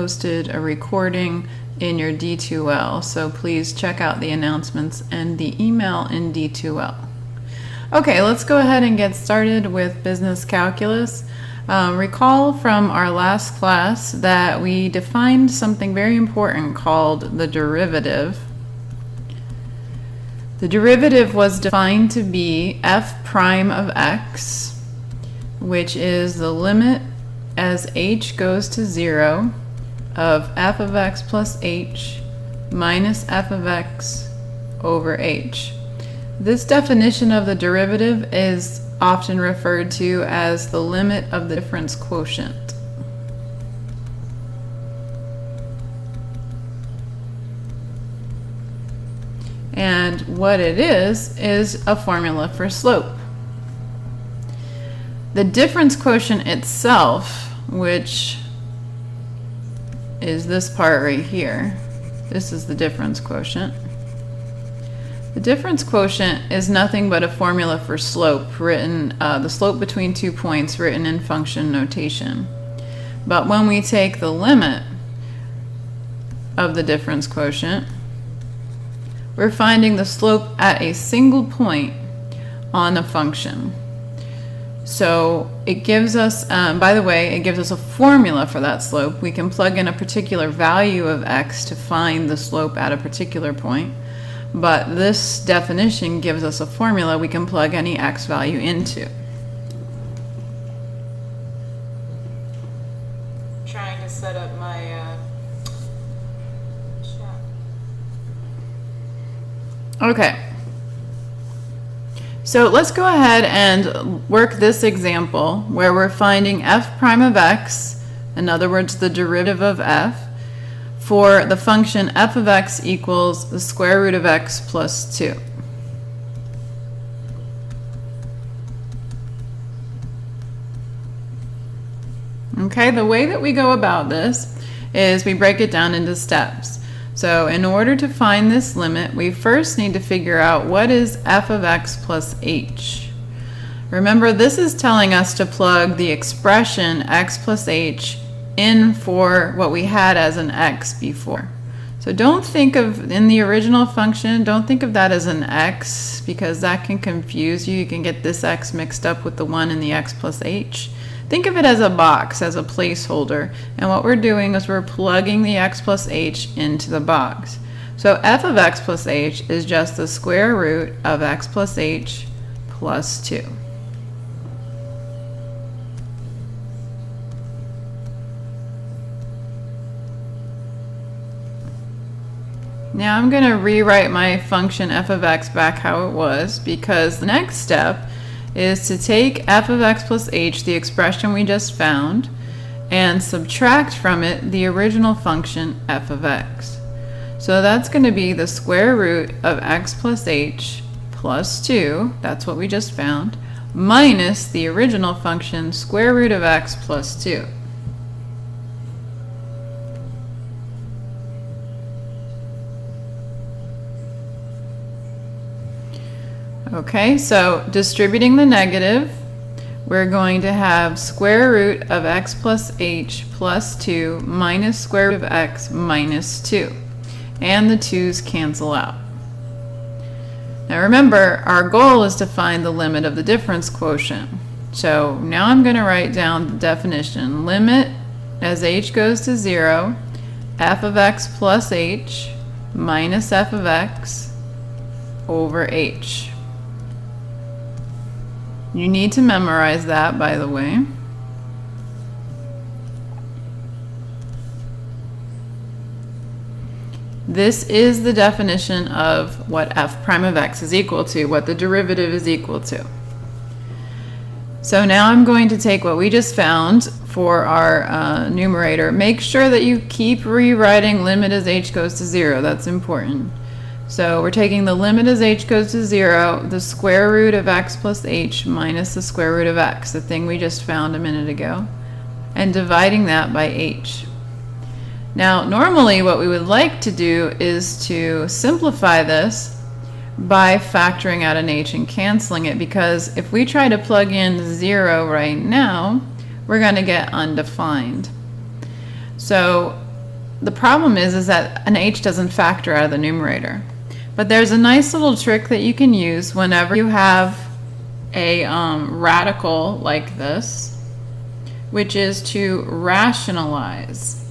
posted a recording in your D2L, so please check out the announcements and the email in D2L. Okay, let's go ahead and get started with business calculus. Recall from our last class that we defined something very important called the derivative. The derivative was defined to be f prime of x, which is the limit as h goes to 0 of f of x plus h minus f of x over h. This definition of the derivative is often referred to as the limit of the difference quotient. And what it is a formula for slope. The difference quotient itself, which is this part right here, this is the difference quotient. The difference quotient is nothing but a formula for slope, written the slope between 2 points written in function notation. But when we take the limit of the difference quotient, we're finding the slope at a single point on a function. So it gives us, by the way, it gives us a formula for that slope. We can plug in a particular value of x to find the slope at a particular point. But this definition gives us a formula we can plug any x value into. Trying to set up my chat. Okay. So let's go ahead and work this example where we're finding f prime of x, in other words the derivative of f, for the function f of x equals the square root of x plus 2. Okay, the way that we go about this is we break it down into steps. So in order to find this limit, we first need to figure out what is f of x plus h. Remember, this is telling us to plug the expression x plus h in for what we had as an x before. So don't think of, in the original function, don't think of that as an x, because that can confuse you. You can get this x mixed up with the one in the x plus h. Think of it as a box, as a placeholder, and what we're doing is we're plugging the x plus h into the box. So f of x plus h is just the square root of x plus h plus 2. Now I'm going to rewrite my function f of x back how it was, because the next step is to take f of x plus h, the expression we just found, and subtract from it the original function f of x. So that's going to be the square root of x plus h plus 2, that's what we just found, minus the original function square root of x plus 2. Okay, so distributing the negative, we're going to have square root of x plus h plus 2 minus square root of x minus 2. And the 2's cancel out. Now remember, our goal is to find the limit of the difference quotient. So now I'm going to write down the definition. Limit as h goes to 0, f of x plus h minus f of x over h. You need to memorize that, by the way. This is the definition of what f prime of x is equal to, what the derivative is equal to. So now I'm going to take what we just found for our numerator. Make sure that you keep rewriting limit as h goes to 0. That's important. So we're taking the limit as h goes to 0, the square root of x plus h minus the square root of x, the thing we just found a minute ago, and dividing that by h. Now normally what we would like to do is to simplify this by factoring out an h and canceling it, because if we try to plug in 0 right now, we're going to get undefined. So the problem is that an h doesn't factor out of the numerator. But there's a nice little trick that you can use whenever you have a radical like this, which is to rationalize.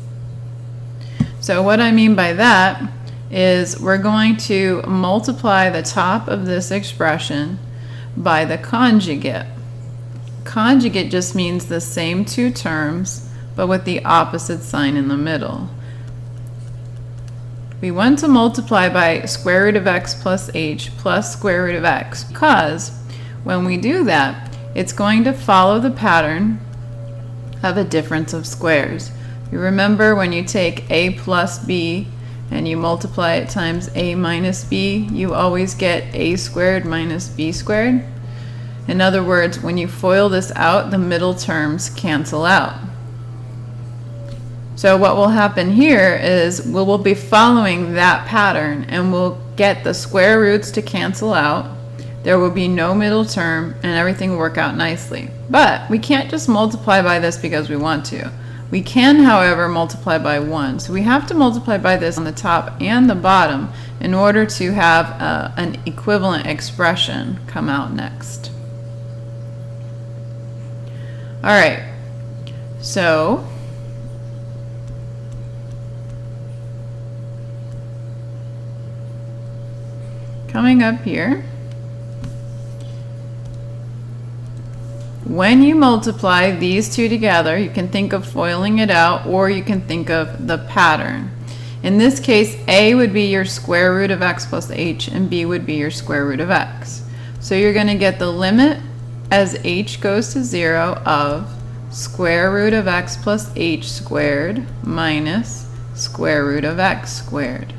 So what I mean by that is we're going to multiply the top of this expression by the conjugate. Conjugate just means the same two terms, but with the opposite sign in the middle. We want to multiply by square root of x plus h plus square root of x, because when we do that, it's going to follow the pattern of a difference of squares. You remember when you take a plus b and you multiply it times a minus b, you always get a squared minus b squared. In other words, when you FOIL this out, the middle terms cancel out. So what will happen here is we'll be following that pattern, and we'll get the square roots to cancel out. There will be no middle term, and everything will work out nicely. But we can't just multiply by this because we want to. We can, however, multiply by 1. So we have to multiply by this on the top and the bottom in order to have an equivalent expression come out next. All right, so coming up here, when you multiply these two together, you can think of FOILing it out, or you can think of the pattern. In this case, a would be your square root of x plus h, and b would be your square root of x. So you're going to get the limit as h goes to 0 of square root of x plus h squared minus square root of x squared.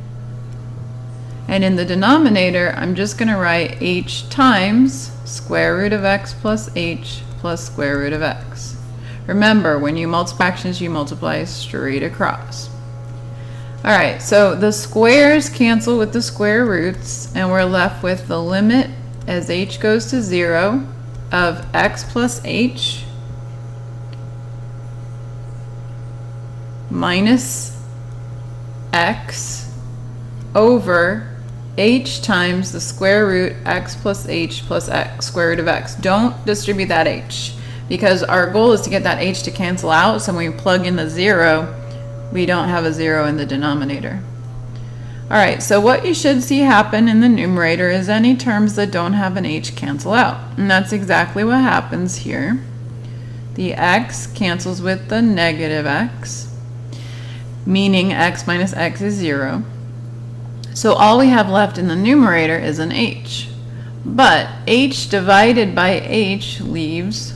And in the denominator, I'm just going to write h times square root of x plus h plus square root of x. Remember, when you multiply fractions, you multiply straight across. All right, so the squares cancel with the square roots, and we're left with the limit as h goes to 0 of x plus h minus x over h times the square root x plus h plus x, square root of x. Don't distribute that h, because our goal is to get that h to cancel out, so when we plug in the 0, we don't have a 0 in the denominator. Alright, so what you should see happen in the numerator is any terms that don't have an h cancel out. And that's exactly what happens here. The x cancels with the negative x, meaning x minus x is 0. So all we have left in the numerator is an h. But h divided by h leaves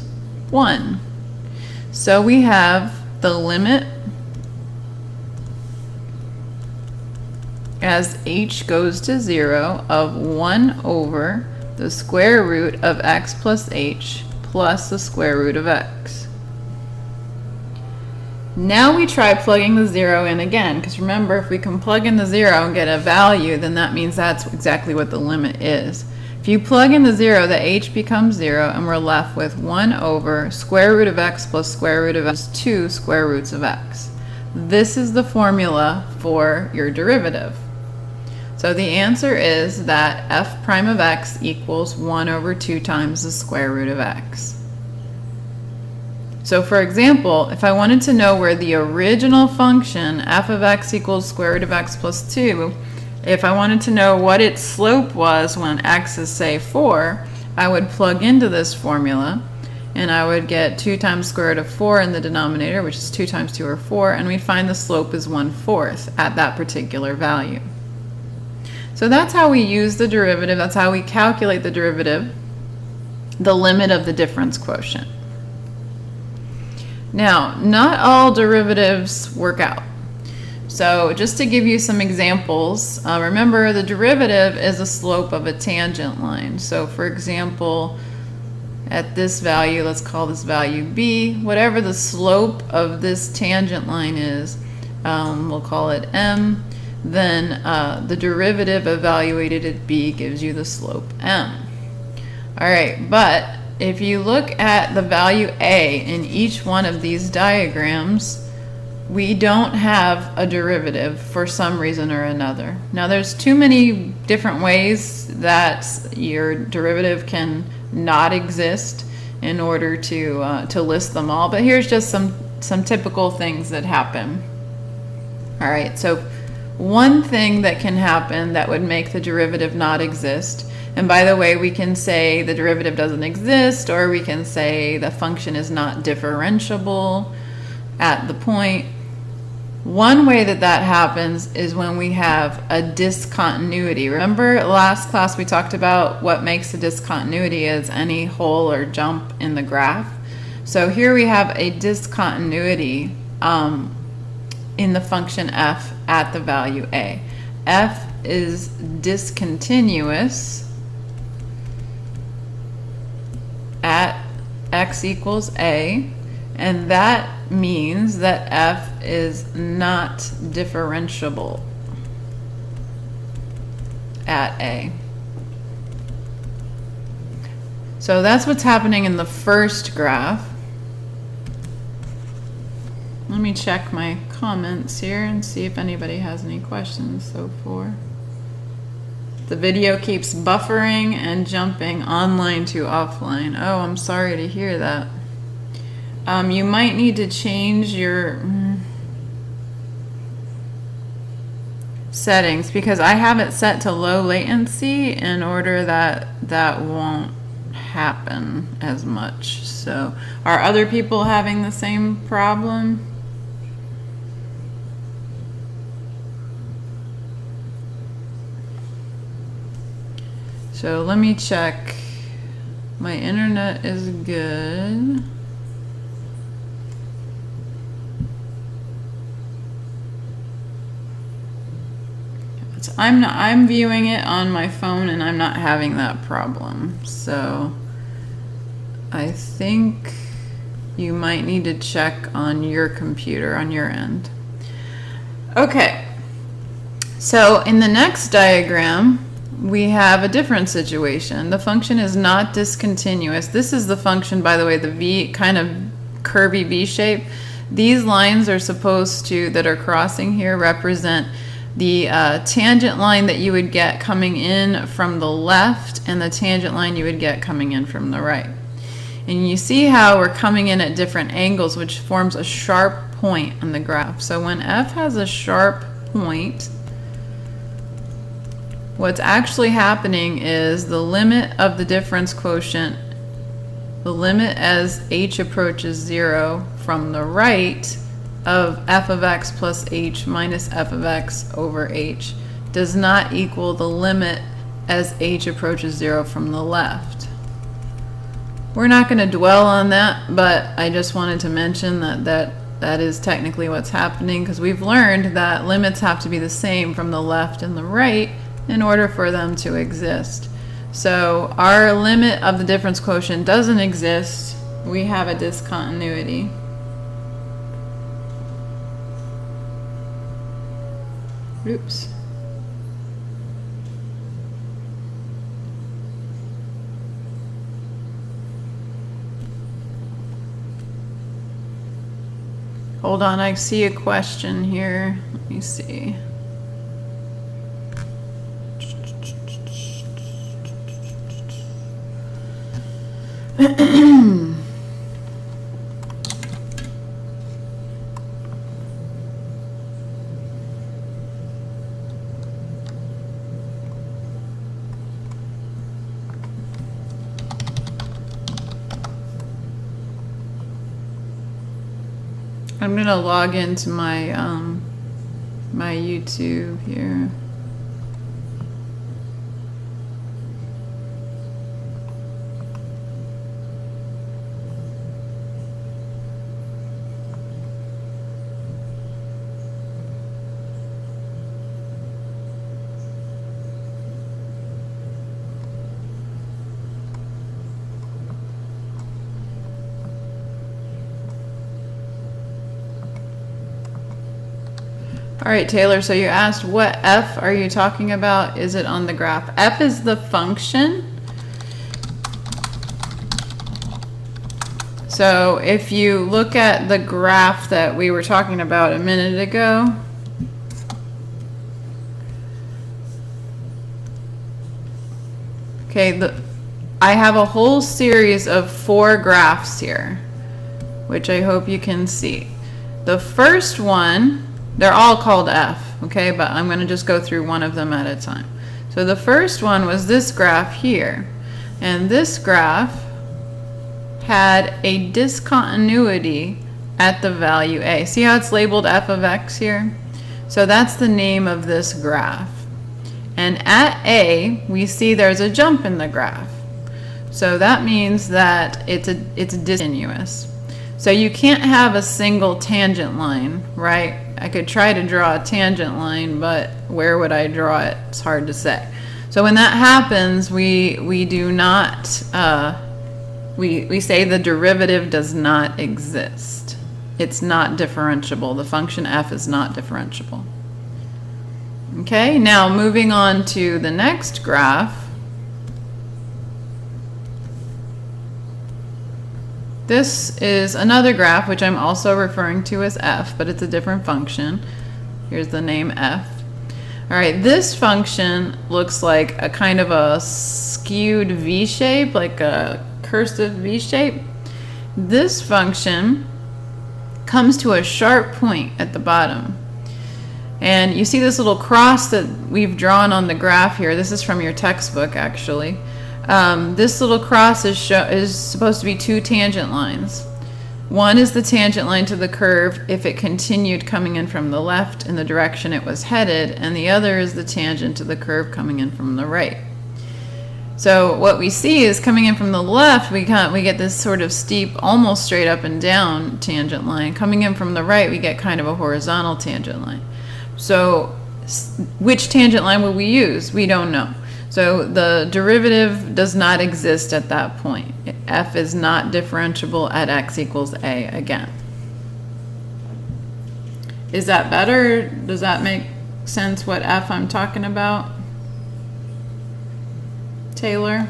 1. So we have the limit as h goes to 0 of 1 over the square root of x plus h plus the square root of x. Now we try plugging the 0 in again, because remember, if we can plug in the 0 and get a value, then that means that's exactly what the limit is. If you plug in the 0, the h becomes 0, and we're left with 1 over square root of x plus square root of x, 2 square roots of x. This is the formula for your derivative. So the answer is that f prime of x equals 1 over 2 times the square root of x. So for example, if I wanted to know where the original function f of x equals square root of x plus 2, if I wanted to know what its slope was when x is, say, 4, I would plug into this formula, and I would get 2 times square root of 4 in the denominator, which is 2 times 2 or 4, and we'd find the slope is 1/4 at that particular value. So that's how we use the derivative, that's how we calculate the derivative, the limit of the difference quotient. Now, not all derivatives work out. So just to give you some examples, remember the derivative is a slope of a tangent line. So for example, at this value, let's call this value b, whatever the slope of this tangent line is, we'll call it m, then the derivative evaluated at b gives you the slope m. Alright, but if you look at the value a in each one of these diagrams, we don't have a derivative for some reason or another. Now there's too many different ways that your derivative can not exist in order to list them all, but here's just some typical things that happen. All right, so one thing that can happen that would make the derivative not exist, and by the way, we can say the derivative doesn't exist, or we can say the function is not differentiable at the point. One way that that happens is when we have a discontinuity. Remember last class we talked about what makes a discontinuity is any hole or jump in the graph. So here we have a discontinuity in the function f at the value a. F is discontinuous at x equals a, and that means that f is not differentiable at a. So that's what's happening in the first graph. Let me check my comments here and see if anybody has any questions so far. The video keeps buffering and jumping online to offline. Oh, I'm sorry to hear that. You might need to change your settings because I have it set to low latency in order that that won't happen as much. So, are other people having the same problem? So let me check. My internet is good. I'm viewing it on my phone and I'm not having that problem. So I think you might need to check on your computer on your end. Okay. So in the next diagram, we have a different situation. The function is not discontinuous. This is the function, by the way, the V kind of curvy V shape. These lines are supposed to, that are crossing here, represent the tangent line that you would get coming in from the left and the tangent line you would get coming in from the right. And you see how we're coming in at different angles, which forms a sharp point on the graph. So when f has a sharp point, what's actually happening is the limit of the difference quotient, the limit as h approaches 0 from the right of f of x plus h minus f of x over h does not equal the limit as h approaches 0 from the left. We're not going to dwell on that, but I just wanted to mention that is technically what's happening, because we've learned that limits have to be the same from the left and the right in order for them to exist. So our limit of the difference quotient doesn't exist. We have a discontinuity. Oops. Hold on, I see a question here. Let me see. I'm gonna log into my my YouTube here. All right, Taylor, so you asked what f are you talking about? Is it on the graph? F is the function. So if you look at the graph that we were talking about a minute ago, okay, I have a whole series of 4 graphs here, which I hope you can see. The first one, they're all called F, okay, but I'm going to just go through one of them at a time. So the first one was this graph here, and this graph had a discontinuity at the value a. See how it's labeled f of x here? So that's the name of this graph. And at a, we see there's a jump in the graph. So that means that it's discontinuous. So you can't have a single tangent line, right? I could try to draw a tangent line, but where would I draw it? It's hard to say. So when that happens, we do not, we say the derivative does not exist. It's not differentiable. The function f is not differentiable. Okay, now moving on to the next graph. This is another graph, which I'm also referring to as f, but it's a different function. Here's the name f. All right, this function looks like a kind of a skewed V shape, like a cursive V shape. This function comes to a sharp point at the bottom. And you see this little cross that we've drawn on the graph here. This is from your textbook, actually. This little cross is supposed to be 2 tangent lines. One is the tangent line to the curve if it continued coming in from the left in the direction it was headed, and the other is the tangent to the curve coming in from the right. So what we see is coming in from the left, we get this sort of steep, almost straight up and down tangent line. Coming in from the right, we get kind of a horizontal tangent line. So which tangent line will we use? We don't know. So the derivative does not exist at that point. F is not differentiable at x equals a again. Is that better? Does that make sense what f I'm talking about? Taylor?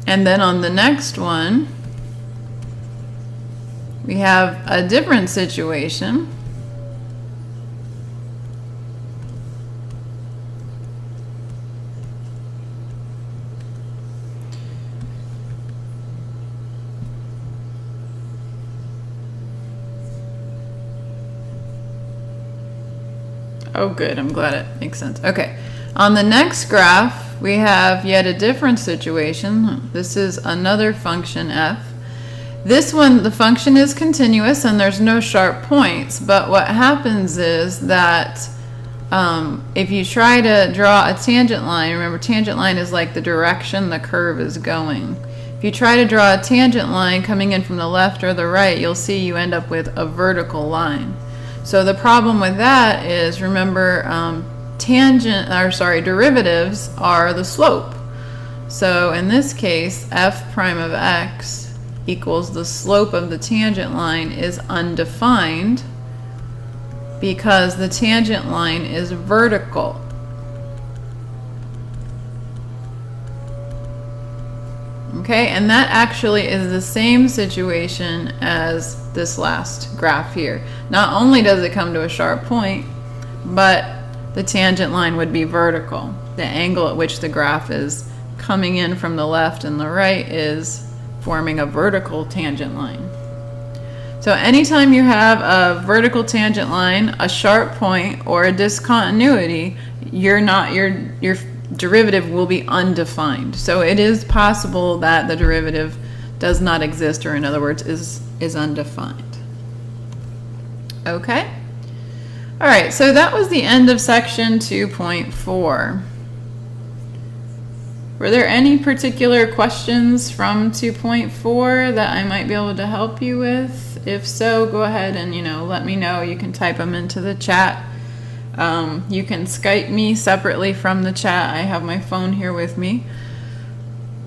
And then on the next one, we have a different situation. Oh, good. I'm glad it makes sense. Okay. On the next graph, we have yet a different situation. This is another function f. This one, the function is continuous and there's no sharp points, but what happens is that if you try to draw a tangent line, remember tangent line is like the direction the curve is going. If you try to draw a tangent line coming in from the left or the right, you'll see you end up with a vertical line. So the problem with that is, remember, derivatives are the slope. So in this case, f prime of x equals the slope of the tangent line is undefined because the tangent line is vertical. Okay, and that actually is the same situation as this last graph here. Not only does it come to a sharp point, but the tangent line would be vertical. The angle at which the graph is coming in from the left and the right is forming a vertical tangent line. So anytime you have a vertical tangent line, a sharp point, or a discontinuity, your derivative will be undefined. So it is possible that the derivative does not exist, or in other words, is undefined. Okay? All right, so that was the end of section 2.4. Were there any particular questions from 2.4 that I might be able to help you with? If so, go ahead and let me know. You can type them into the chat. You can Skype me separately from the chat. I have my phone here with me.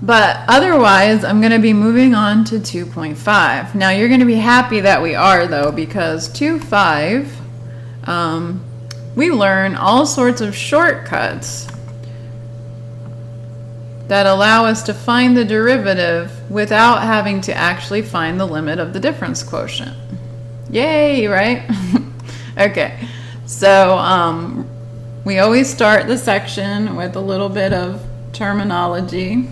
But otherwise, I'm going to be moving on to 2.5. Now, you're going to be happy that we are, though, because 2.5, we learn all sorts of shortcuts that allow us to find the derivative without having to actually find the limit of the difference quotient. Yay, right? Okay, so we always start the section with a little bit of terminology.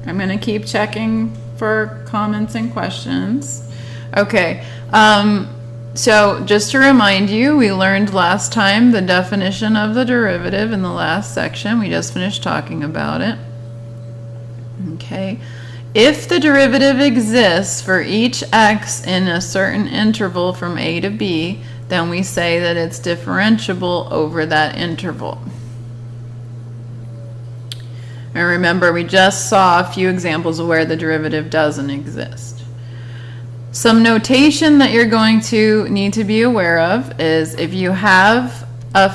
I'm going to keep checking for comments and questions. Okay, so just to remind you, we learned last time the definition of the derivative in the last section. We just finished talking about it. Okay, if the derivative exists for each x in a certain interval from a to b, then we say that it's differentiable over that interval. And remember, we just saw a few examples of where the derivative doesn't exist. Some notation that you're going to need to be aware of is if you have a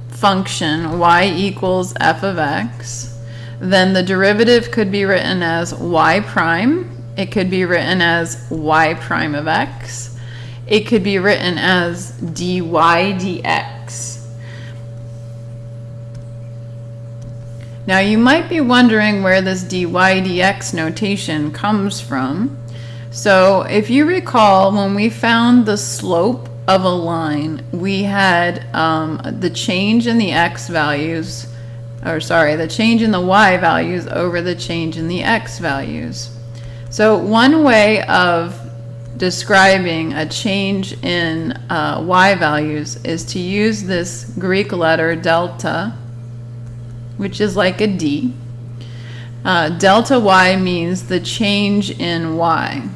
function y equals f of x, then the derivative could be written as y prime. It could be written as y prime of x. It could be written as dy dx. Now you might be wondering where this dy dx notation comes from. So if you recall, when we found the slope of a line, we had the change in the x values, or sorry, the change in the y values over the change in the x values. So one way of describing a change in y values is to use this Greek letter delta, which is like a D. Delta y means the change in y.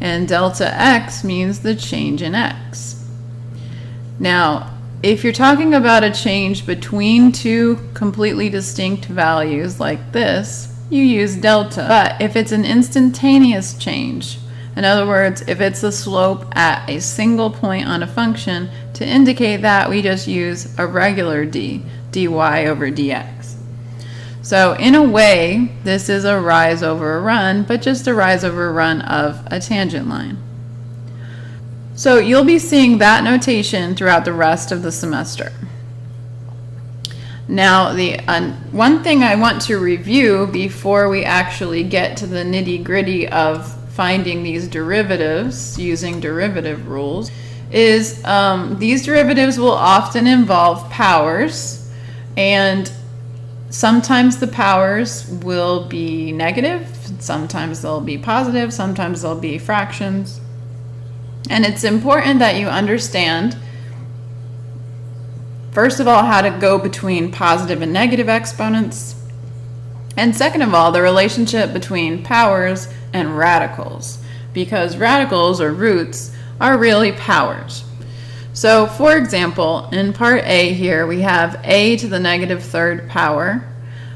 And delta x means the change in x. Now, if you're talking about a change between two completely distinct values like this, you use delta. But if it's an instantaneous change, in other words, if it's the slope at a single point on a function, to indicate that, we just use a regular d, dy over dx. So in a way, this is a rise over a run, but just a rise over a run of a tangent line. So you'll be seeing that notation throughout the rest of the semester. Now, the one thing I want to review before we actually get to the nitty-gritty of finding these derivatives using derivative rules is these derivatives will often involve powers, and sometimes the powers will be negative, sometimes they'll be positive, sometimes they'll be fractions. And it's important that you understand, first of all, how to go between positive and negative exponents, and second of all, the relationship between powers and radicals, because radicals or roots are really powers. So for example, in part A here, we have a to the negative third power.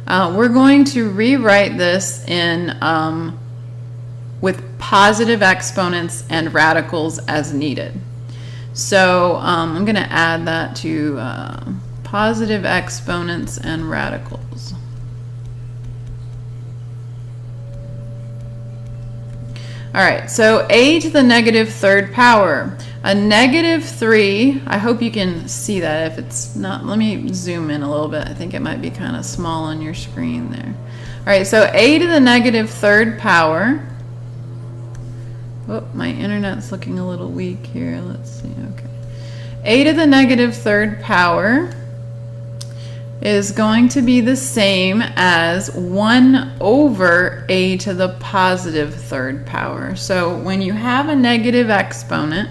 We're going to rewrite this in with positive exponents and radicals as needed. So I'm going to add that to positive exponents and radicals. All right, so a to the negative third power. A negative 3, I hope you can see that. If it's not, let me zoom in a little bit. I think it might be kind of small on your screen there. All right, so a to the negative third power. Oh, my internet's looking a little weak here. Let's see, okay. A to the negative third power is going to be the same as 1 over a to the positive third power. So when you have a negative exponent,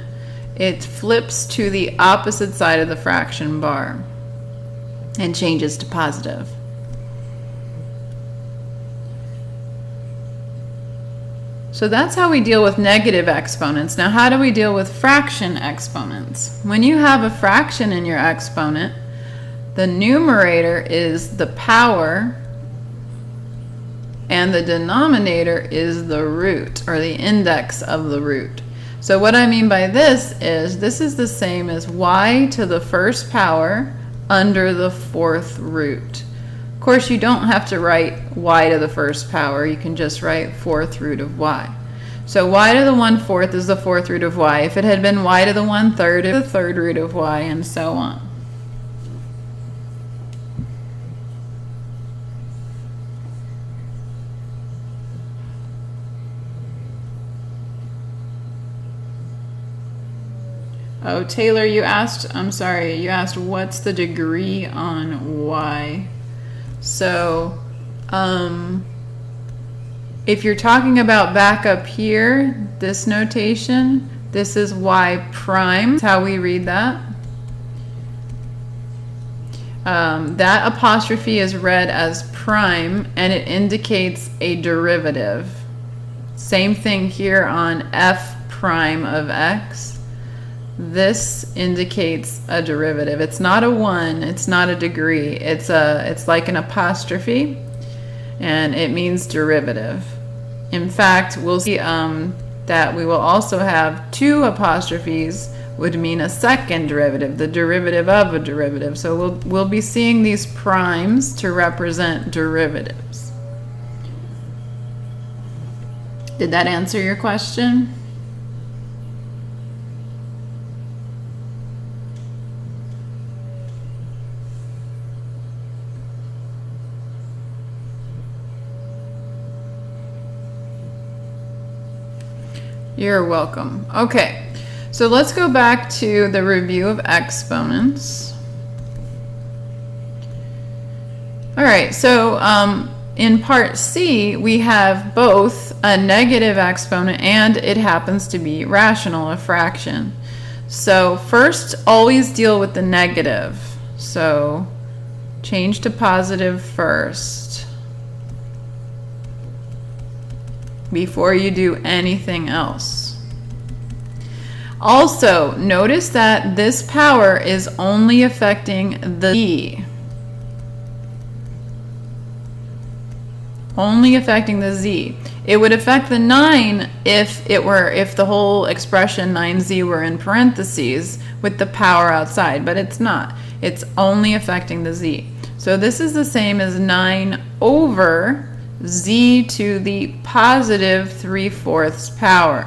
it flips to the opposite side of the fraction bar and changes to positive. So that's how we deal with negative exponents. Now, how do we deal with fraction exponents? When you have a fraction in your exponent, the numerator is the power and the denominator is the root, or the index of the root. So what I mean by this is the same as y to the first power under the fourth root. Of course, you don't have to write y to the first power. You can just write fourth root of y. So y to the 1/4 is the fourth root of y. If it had been y to the 1/3, it's the third root of y, and so on. Oh, Taylor, you asked, I'm sorry, you asked what's the degree on y. So, if you're talking about back up here, this notation, this is y prime. That's how we read that. That apostrophe is read as prime, and it indicates a derivative. Same thing here on f prime of x. This indicates a derivative. It's not a 1, it's not a degree. It's like an apostrophe, and it means derivative. In fact, we'll see that we will also have 2 apostrophes would mean a second derivative, the derivative of a derivative. So we'll be seeing these primes to represent derivatives. Did that answer your question? You're welcome. Okay, so let's go back to the review of exponents. All right, so in part C, we have both a negative exponent and it happens to be rational, a fraction. So first, always deal with the negative. So change to positive first before you do anything else. Also, notice that this power is only affecting the z. Only affecting the z. It would affect the 9 if the whole expression 9z were in parentheses with the power outside, but it's not. It's only affecting the z. So this is the same as 9 over z to the positive 3/4 power.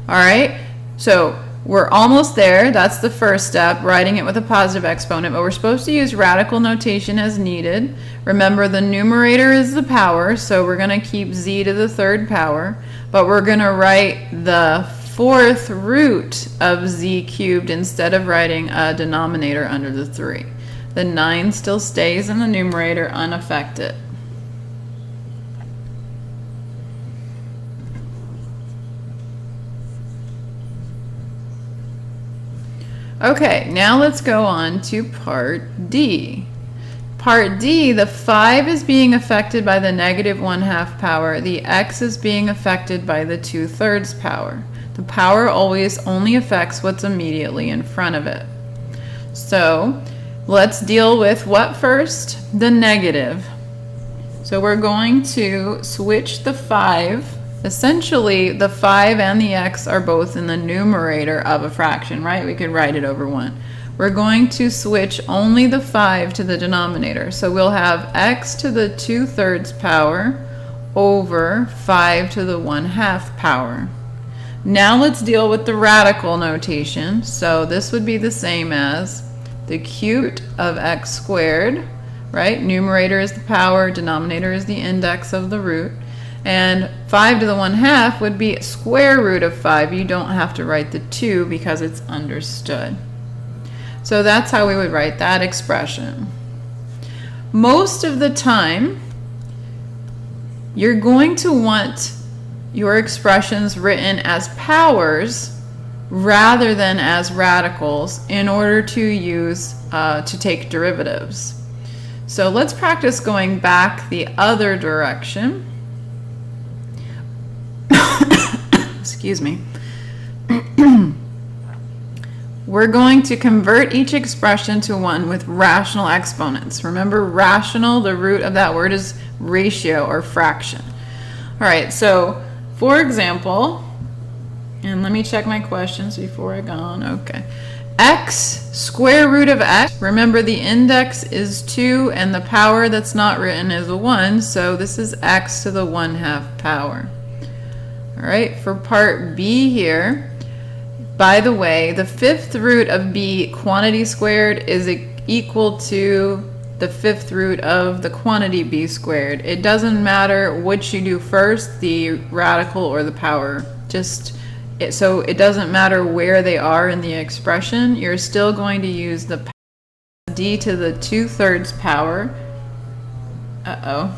All right, so we're almost there. That's the first step, writing it with a positive exponent, but we're supposed to use radical notation as needed. Remember, the numerator is the power, so we're going to keep z to the 3rd power, but we're going to write the 4th root of z cubed instead of writing a denominator under the 3. The 9 still stays in the numerator unaffected. Okay, now let's go on to part D. Part D, the 5 is being affected by the negative 1/2 power. The x is being affected by the 2/3 power. The power always only affects what's immediately in front of it. So let's deal with what first? The negative. So we're going to switch the 5. Essentially, the 5 and the x are both in the numerator of a fraction, right? We could write it over 1. We're going to switch only the 5 to the denominator. So we'll have x to the 2/3 power over 5 to the 1/2 power. Now let's deal with the radical notation. So this would be the same as the cube of x squared, right? Numerator is the power, denominator is the index of the root. And 5 to the 1/2 would be square root of 5. You don't have to write the 2 because it's understood. So that's how we would write that expression. Most of the time, you're going to want your expressions written as powers rather than as radicals in order to use to take derivatives. So let's practice going back the other direction. Excuse me. We're going to convert each expression to one with rational exponents. Remember, rational, the root of that word is ratio or fraction. All right, so for example, and let me check my questions before I go on. Okay. X, square root of x. Remember, the index is 2 and the power that's not written is a 1, so this is x to the 1/2 power. All right, for part B here, by the way, the 5th root of b quantity squared is equal to the 5th root of the quantity b squared. It doesn't matter which you do first, the radical or the power. Just so it doesn't matter where they are in the expression, you're still going to use the d to the 2/3 power. Uh-oh.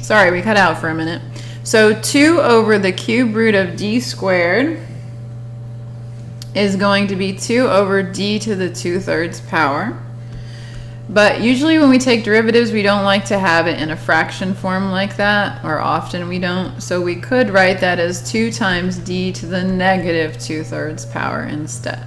Sorry, we cut out for a minute. So 2 over the cube root of d squared is going to be 2 over d to the 2/3 power. But usually when we take derivatives, we don't like to have it in a fraction form like that, or often we don't. So we could write that as 2 times d to the negative 2/3 power instead.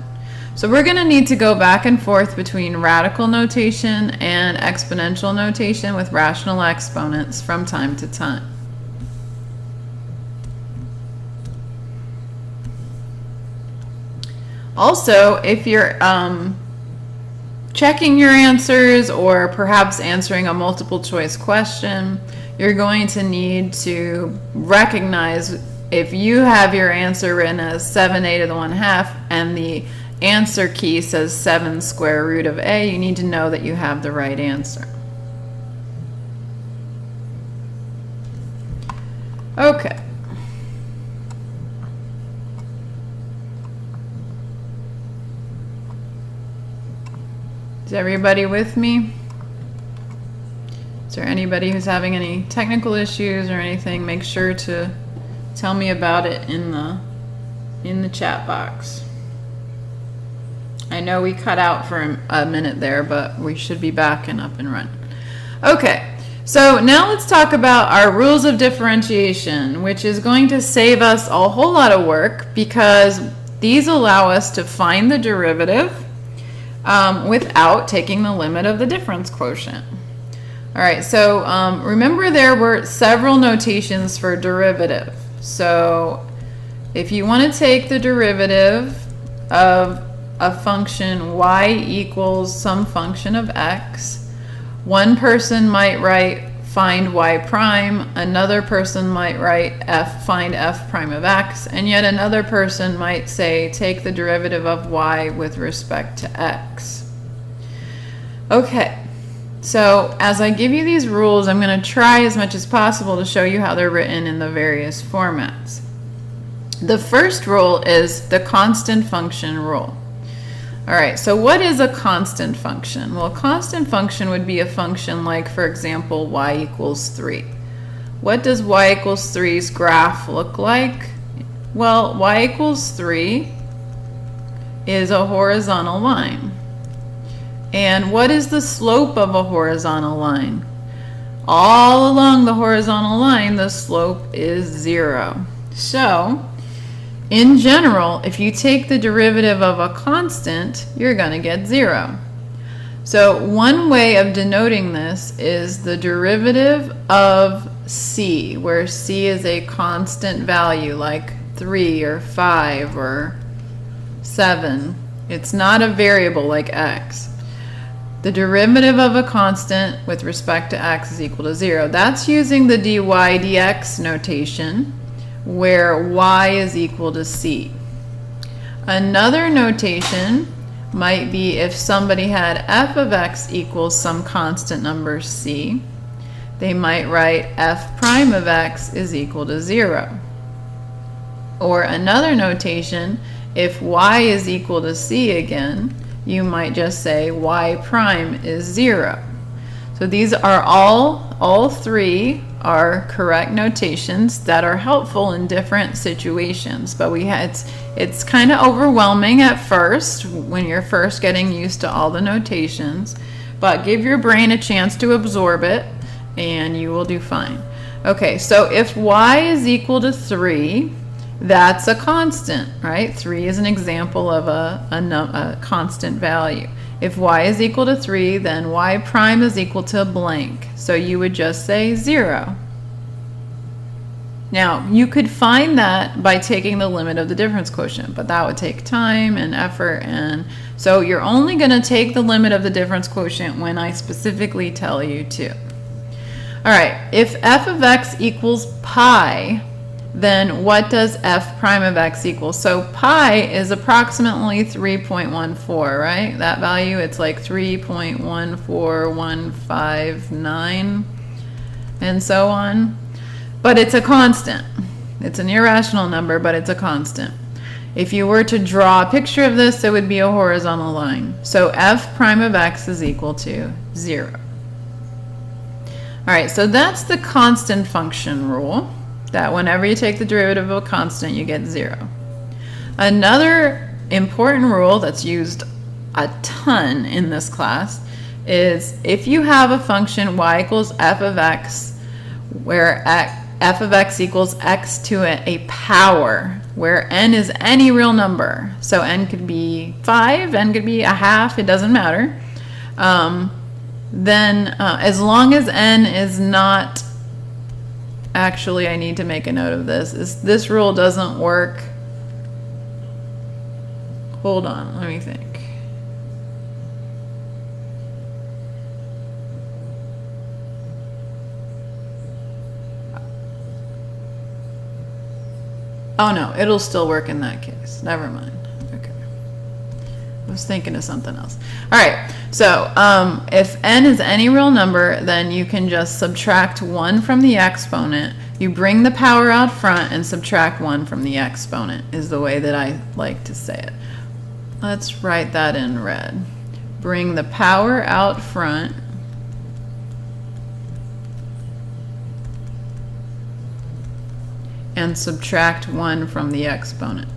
So we're going to need to go back and forth between radical notation and exponential notation with rational exponents from time to time. Also, if you're checking your answers or perhaps answering a multiple choice question, you're going to need to recognize if you have your answer written as 7a to the 1/2 and the answer key says 7 square root of a, you need to know that you have the right answer. Okay. Is everybody with me? Is there anybody who's having any technical issues or anything? Make sure to tell me about it in the chat box. I know we cut out for a minute there, but we should be back and up and running. Okay, so now let's talk about our rules of differentiation, which is going to save us a whole lot of work because these allow us to find the derivative without taking the limit of the difference quotient. All right, so remember there were several notations for derivative. So if you want to take the derivative of a function y equals some function of x, one person might write find y prime, another person might write find f prime of x, and yet another person might say take the derivative of y with respect to x. Okay, so as I give you these rules, I'm going to try as much as possible to show you how they're written in the various formats. The first rule is the constant function rule. All right, so what is a constant function? Well, a constant function would be a function like, for example, y equals 3. What does y equals 3's graph look like? Well, y equals 3 is a horizontal line. And what is the slope of a horizontal line? All along the horizontal line, the slope is 0. So, in general, if you take the derivative of a constant, you're going to get 0. So one way of denoting this is the derivative of c, where c is a constant value like 3 or 5 or 7. It's not a variable like x. The derivative of a constant with respect to x is equal to 0. That's using the dy dx notation, where y is equal to c. Another notation might be if somebody had f of x equals some constant number c, they might write f prime of x is equal to 0. Or another notation, if y is equal to c again, you might just say y prime is 0. So these are all three are correct notations that are helpful in different situations, but it's kind of overwhelming at first when you're first getting used to all the notations, but give your brain a chance to absorb it and you will do fine. Okay, so if y is equal to 3, that's a constant, right? 3 is an example of a constant value. If y is equal to 3, then y prime is equal to blank. So you would just say 0. Now, you could find that by taking the limit of the difference quotient, but that would take time and effort, and so you're only going to take the limit of the difference quotient when I specifically tell you to. All right, if f of x equals pi, then what does f prime of x equal? So pi is approximately 3.14, right? That value, it's like 3.14159 and so on. But it's a constant. It's an irrational number, but it's a constant. If you were to draw a picture of this, it would be a horizontal line. So f prime of x is equal to 0. All right, so that's the constant function rule, that whenever you take the derivative of a constant, you get 0. Another important rule that's used a ton in this class is if you have a function y equals f of x, where f of x equals x to a power, where n is any real number. So n could be 5, n could be a half, it doesn't matter. Then as long as n is not, actually I need to make a note of this, this rule doesn't work. Hold on, let me think. Oh no, it'll still work in that case. Never mind. Okay. I was thinking of something else. All right, so if n is any real number, then you can just subtract 1 from the exponent. You bring the power out front and subtract 1 from the exponent is the way that I like to say it. Let's write that in red. Bring the power out front and subtract 1 from the exponent.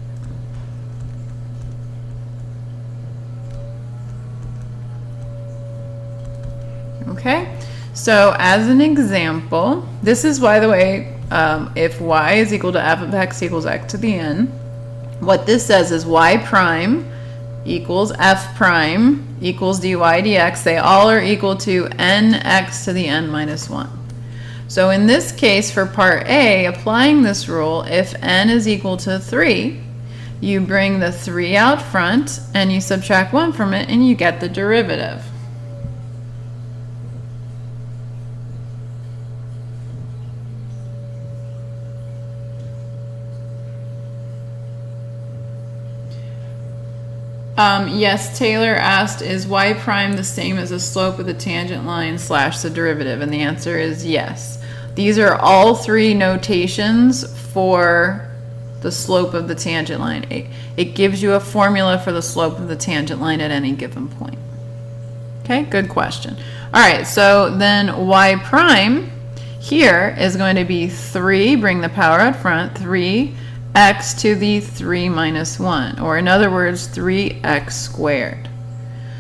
Okay, so as an example, this is, by the way, if y is equal to f of x equals x to the n, what this says is y prime equals f prime equals dy dx. They all are equal to nx to the n minus 1. So in this case, for part A, applying this rule, if n is equal to 3, you bring the 3 out front and you subtract 1 from it and you get the derivative. Yes, Taylor asked, is y prime the same as the slope of the tangent line slash the derivative? And the answer is yes. These are all three notations for the slope of the tangent line. It gives you a formula for the slope of the tangent line at any given point. Okay, good question. All right, so then y prime here is going to be 3, bring the power out front, 3 x to the 3 minus 1, or in other words, 3x squared.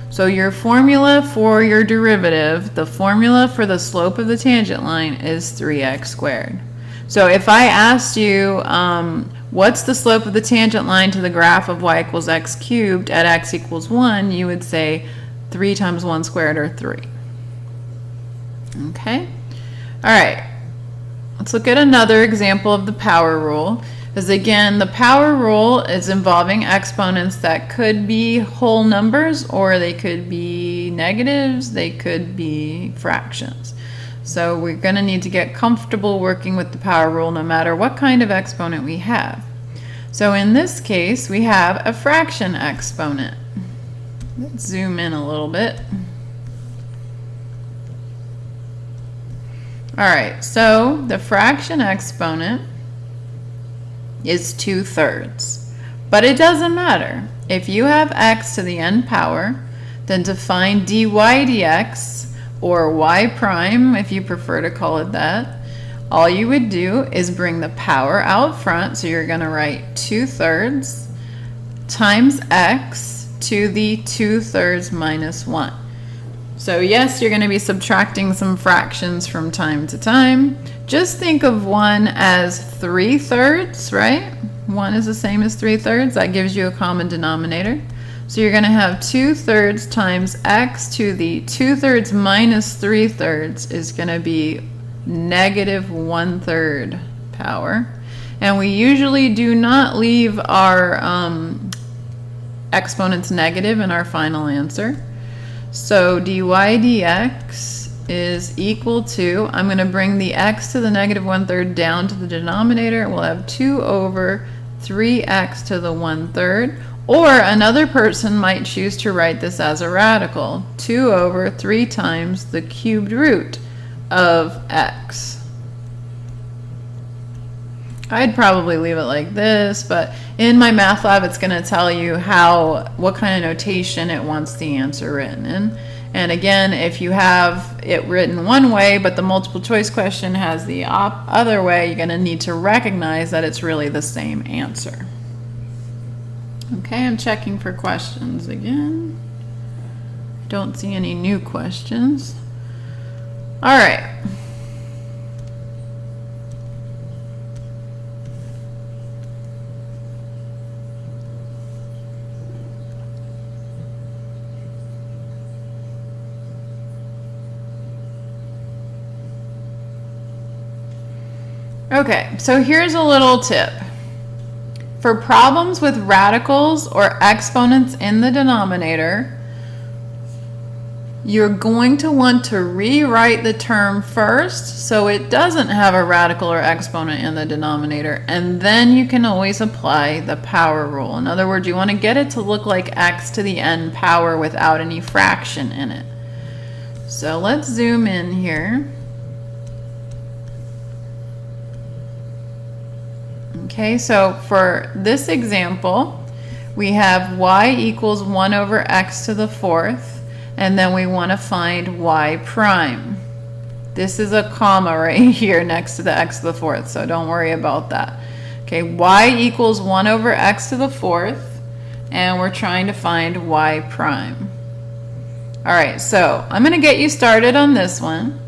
So your formula for your derivative, the formula for the slope of the tangent line is 3x squared. So if I asked you, what's the slope of the tangent line to the graph of y equals x cubed at x equals 1, you would say 3 times 1 squared, or 3. Okay? All right. Let's look at another example of the power rule. Because again, the power rule is involving exponents that could be whole numbers, or they could be negatives, they could be fractions. So we're going to need to get comfortable working with the power rule no matter what kind of exponent we have. So in this case, we have a fraction exponent. Let's zoom in a little bit. All right, so the fraction exponent is 2/3. But it doesn't matter. If you have x to the n power, then to find dy dx, or y prime if you prefer to call it that, all you would do is bring the power out front. So you're going to write 2/3 times x to the 2/3 minus 1. So yes, you're going to be subtracting some fractions from time to time. Just think of 1 as 3/3, right? 1 is the same as 3/3. That gives you a common denominator. So you're going to have 2/3 times x to the 2/3 minus 3/3 is going to be negative 1/3 power. And we usually do not leave our exponents negative in our final answer. So dy dx is equal to, I'm going to bring the x to the negative 1/3 down to the denominator. We'll have 2 over 3x to the 1/3. Or another person might choose to write this as a radical. 2 over 3 times the cubed root of x. I'd probably leave it like this, but in my math lab it's going to tell you what kind of notation it wants the answer written in. And again, if you have it written one way, but the multiple choice question has the other way, you're going to need to recognize that it's really the same answer. Okay, I'm checking for questions again. Don't see any new questions. All right. Okay, so here's a little tip. For problems with radicals or exponents in the denominator, you're going to want to rewrite the term first so it doesn't have a radical or exponent in the denominator, and then you can always apply the power rule. In other words, you want to get it to look like x to the n power without any fraction in it. So let's zoom in here. Okay, so for this example, we have y equals 1 over x to the 4th, and then we want to find y prime. This is a comma right here next to the x to the 4th, so don't worry about that. Okay, y equals 1 over x to the 4th, and we're trying to find y prime. All right, so I'm going to get you started on this one.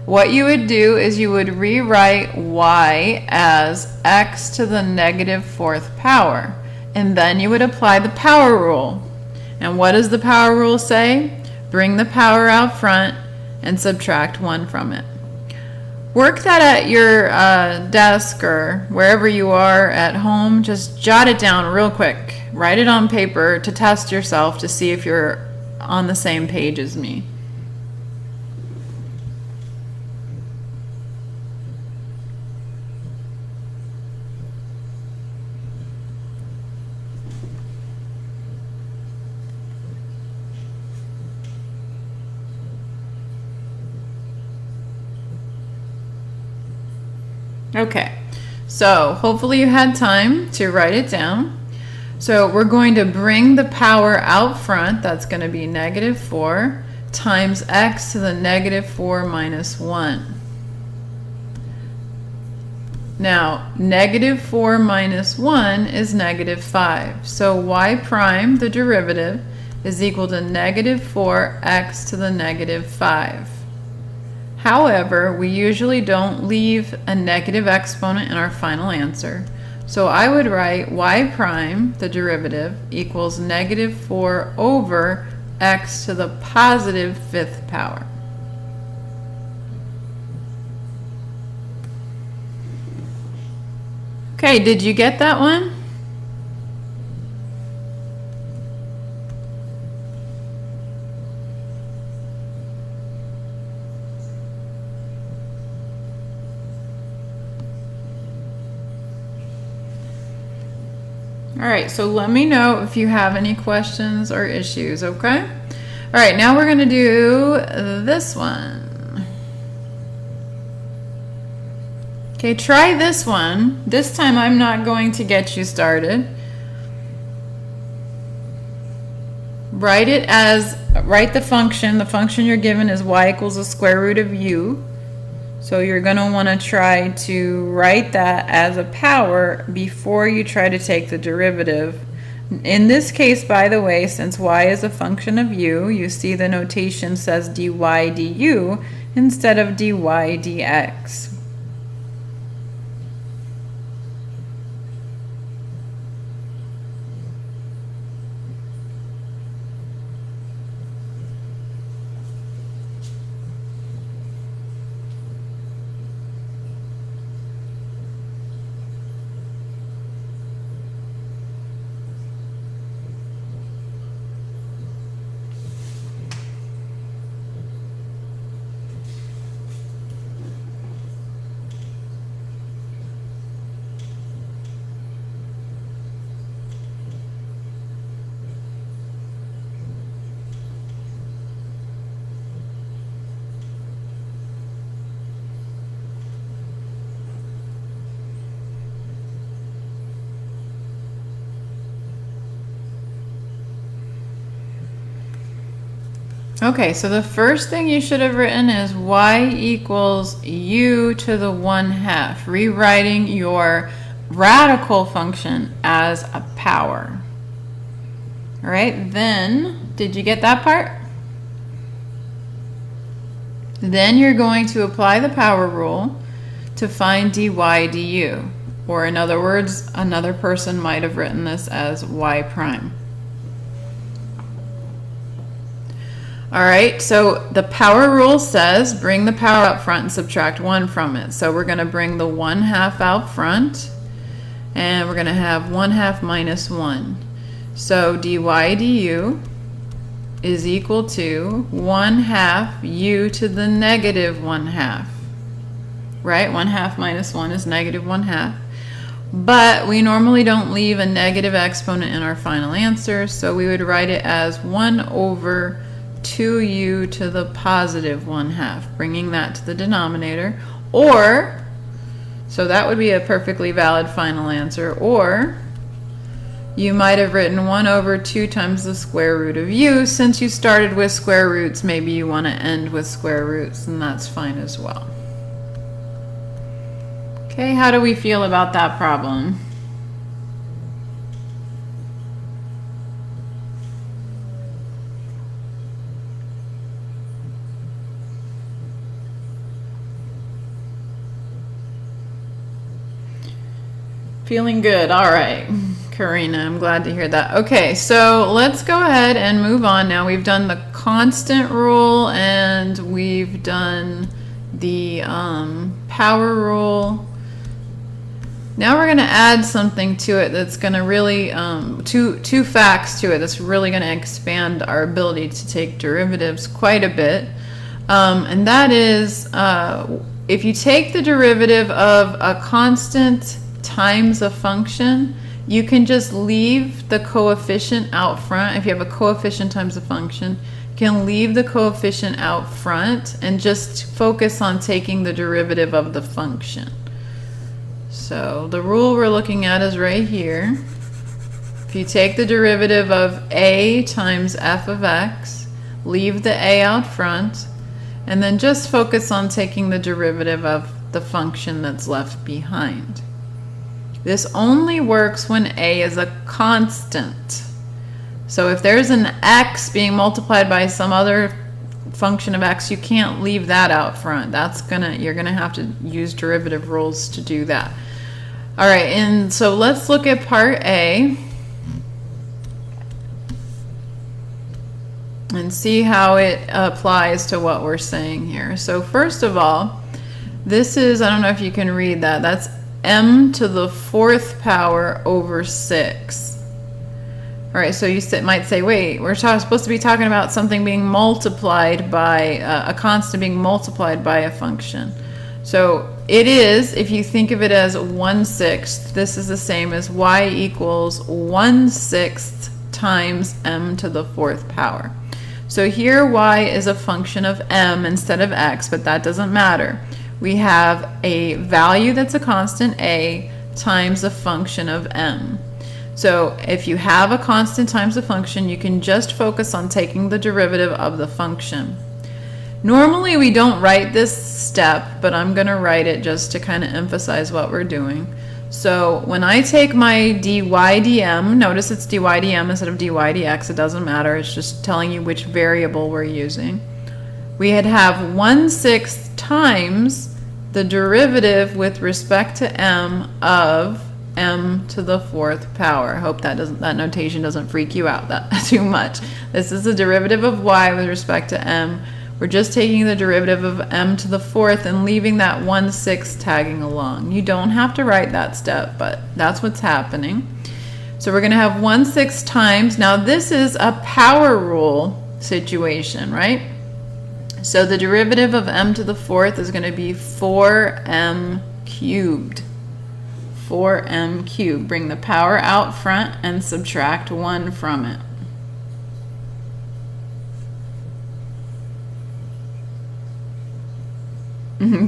What you would do is you would rewrite y as x to the negative 4th power, and then you would apply the power rule. And what does the power rule say? Bring the power out front and subtract 1 from it. Work that at your desk or wherever you are at home. Just jot it down real quick. Write it on paper to test yourself to see if you're on the same page as me. Okay, so hopefully you had time to write it down. So we're going to bring the power out front. That's going to be negative 4 times x to the negative 4 minus 1. Now, negative 4 minus 1 is negative 5. So y prime, the derivative, is equal to negative 4x to the negative 5. However, we usually don't leave a negative exponent in our final answer. So I would write y prime, the derivative, equals negative 4 over x to the positive 5th power. Okay, did you get that one? All right, so let me know if you have any questions or issues, okay? All right, now we're going to do this one. Okay, try this one. This time I'm not going to get you started. Write the function. The function you're given is y equals the square root of u. So you're going to want to try to write that as a power before you try to take the derivative. In this case, by the way, since y is a function of u, you see the notation says dy du instead of dy dx. Okay, so the first thing you should have written is y equals u to the 1/2, rewriting your radical function as a power. All right, then, did you get that part? Then you're going to apply the power rule to find dy du, or in other words, another person might have written this as y prime. All right, so the power rule says bring the power up front and subtract 1 from it. So we're going to bring the 1/2 out front, and we're going to have 1/2 minus 1. So dy du is equal to 1/2 u to the negative 1/2. Right? 1/2 minus 1 is negative 1/2. But we normally don't leave a negative exponent in our final answer, so we would write it as 1 over 2u to the positive 1/2, bringing that to the denominator. Or, so that would be a perfectly valid final answer. Or, you might have written 1 over 2 times the square root of u. Since you started with square roots, maybe you want to end with square roots, and that's fine as well. Okay, how do we feel about that problem? Feeling good. All right, Karina, I'm glad to hear that. Okay, so let's go ahead and move on now. We've done the constant rule and we've done the power rule. Now we're going to add something to it that's going to really, two facts to it that's really going to expand our ability to take derivatives quite a bit. And that is, if you take the derivative of a constant times a function, you can just leave the coefficient out front. If you have a coefficient times a function, you can leave the coefficient out front and just focus on taking the derivative of the function. So the rule we're looking at is right here. If you take the derivative of a times f of x, leave the a out front, and then just focus on taking the derivative of the function that's left behind. This only works when a is a constant. So if there's an x being multiplied by some other function of x, you can't leave that out front. You're gonna have to use derivative rules to do that. All right, and so let's look at part A and see how it applies to what we're saying here. So first of all, this is, I don't know if you can read that, that's m to the 4th power over 6. All right, so you might say, wait, we're supposed to be talking about something being multiplied by, a constant being multiplied by a function. So it is, if you think of it as 1/6, this is the same as y equals 1/6 times m to the 4th power. So here y is a function of m instead of x, but that doesn't matter. We have a value that's a constant a times a function of m. So if you have a constant times a function, you can just focus on taking the derivative of the function. Normally we don't write this step, but I'm going to write it just to kind of emphasize what we're doing. So when I take my dy dm, notice it's dy dm instead of dy dx, it doesn't matter, it's just telling you which variable we're using. We'd have 1/6 times the derivative with respect to m of m to the 4th power. I hope that notation doesn't freak you out that too much. This is the derivative of y with respect to m. We're just taking the derivative of m to the 4th and leaving that 1/6 tagging along. You don't have to write that step, but that's what's happening. So we're going to have 1/6 times. Now this is a power rule situation, right? So the derivative of m to the 4th is going to be 4m cubed. 4m cubed. Bring the power out front and subtract 1 from it.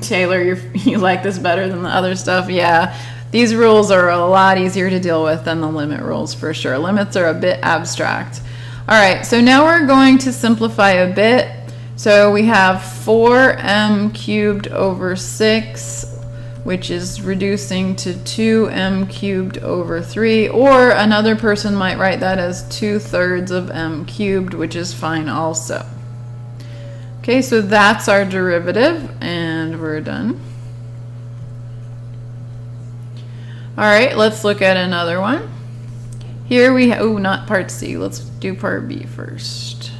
Taylor, you like this better than the other stuff? Yeah, these rules are a lot easier to deal with than the limit rules for sure. Limits are a bit abstract. All right, so now we're going to simplify a bit. So we have 4m cubed over 6, which is reducing to 2m cubed over 3, or another person might write that as 2/3 of m cubed, which is fine also. Okay, so that's our derivative, and we're done. All right, let's look at another one. Here we have, oh, not part C, let's do part B first.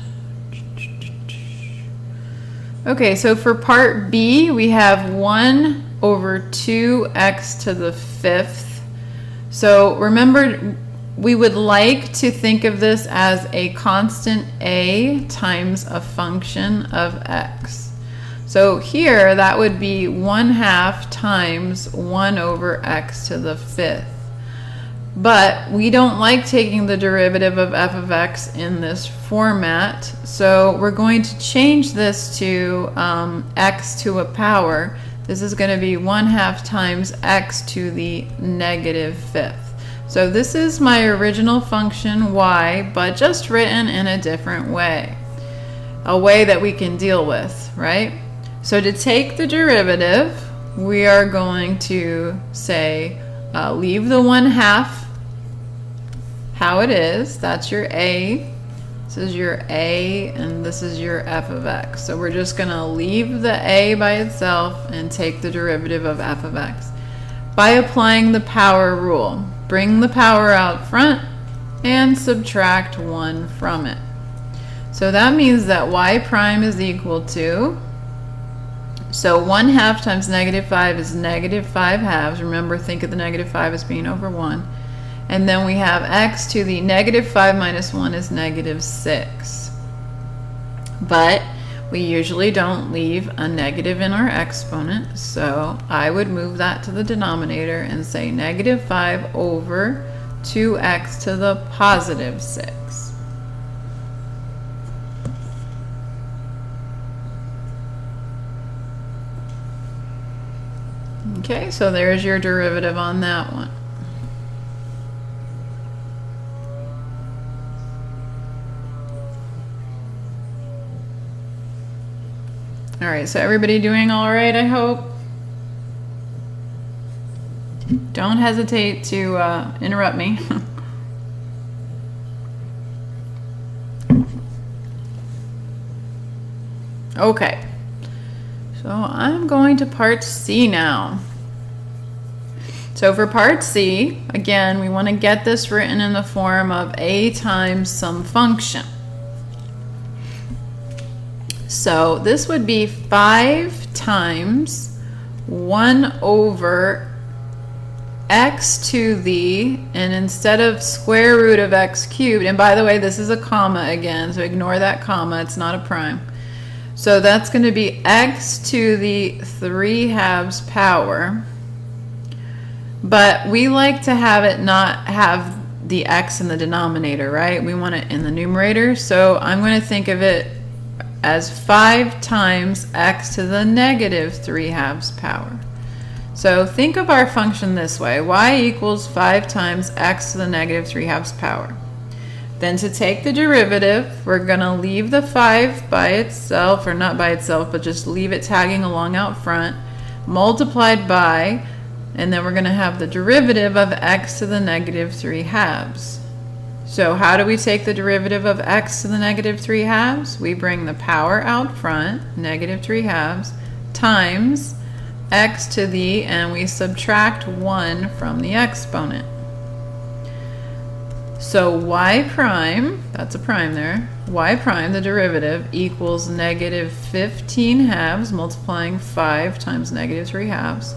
Okay, so for part B, we have 1 over 2x to the 5th. So remember, we would like to think of this as a constant a times a function of x. So here, that would be 1/2 times 1 over x to the 5th. But we don't like taking the derivative of f of x in this format, so we're going to change this to x to a power. This is going to be 1/2 times x to the -5th. So this is my original function y, but just written in a different way. A way that we can deal with, right? So to take the derivative, we are going to say, leave the 1/2 how it is. That's your a. This is your a, and this is your f of x. So we're just going to leave the a by itself and take the derivative of f of x. By applying the power rule, bring the power out front and subtract 1 from it. So that means that y prime is equal to, so 1/2 times -5 is -5/2. Remember, think of the -5 as being over 1. And then we have x to the -5 minus 1 is -6. But we usually don't leave a negative in our exponent, so I would move that to the denominator and say -5 over 2x to the +6. Okay, so there's your derivative on that one. All right, so everybody doing all right, I hope? Don't hesitate to interrupt me. Okay, so I'm going to part C now. So for part C, again, we want to get this written in the form of a times some function. So this would be 5 times 1 over x to the, and instead of square root of x cubed, and by the way, this is a comma again, so ignore that comma, it's not a prime. So that's going to be x to the 3/2 power. But we like to have it not have the x in the denominator, right? We want it in the numerator, so I'm going to think of it as 5 times x to the -3/2 power. So think of our function this way. Y equals 5 times x to the -3/2 power. Then to take the derivative, we're going to leave the 5 by itself, or not by itself, but just leave it tagging along out front, multiplied by, and then we're going to have the derivative of x to the -3/2. So how do we take the derivative of x to the -3/2? We bring the power out front, -3/2, times x to the, and we subtract 1 from the exponent. So y prime, that's a prime there, y prime, the derivative, equals -15/2 multiplying 5 times -3/2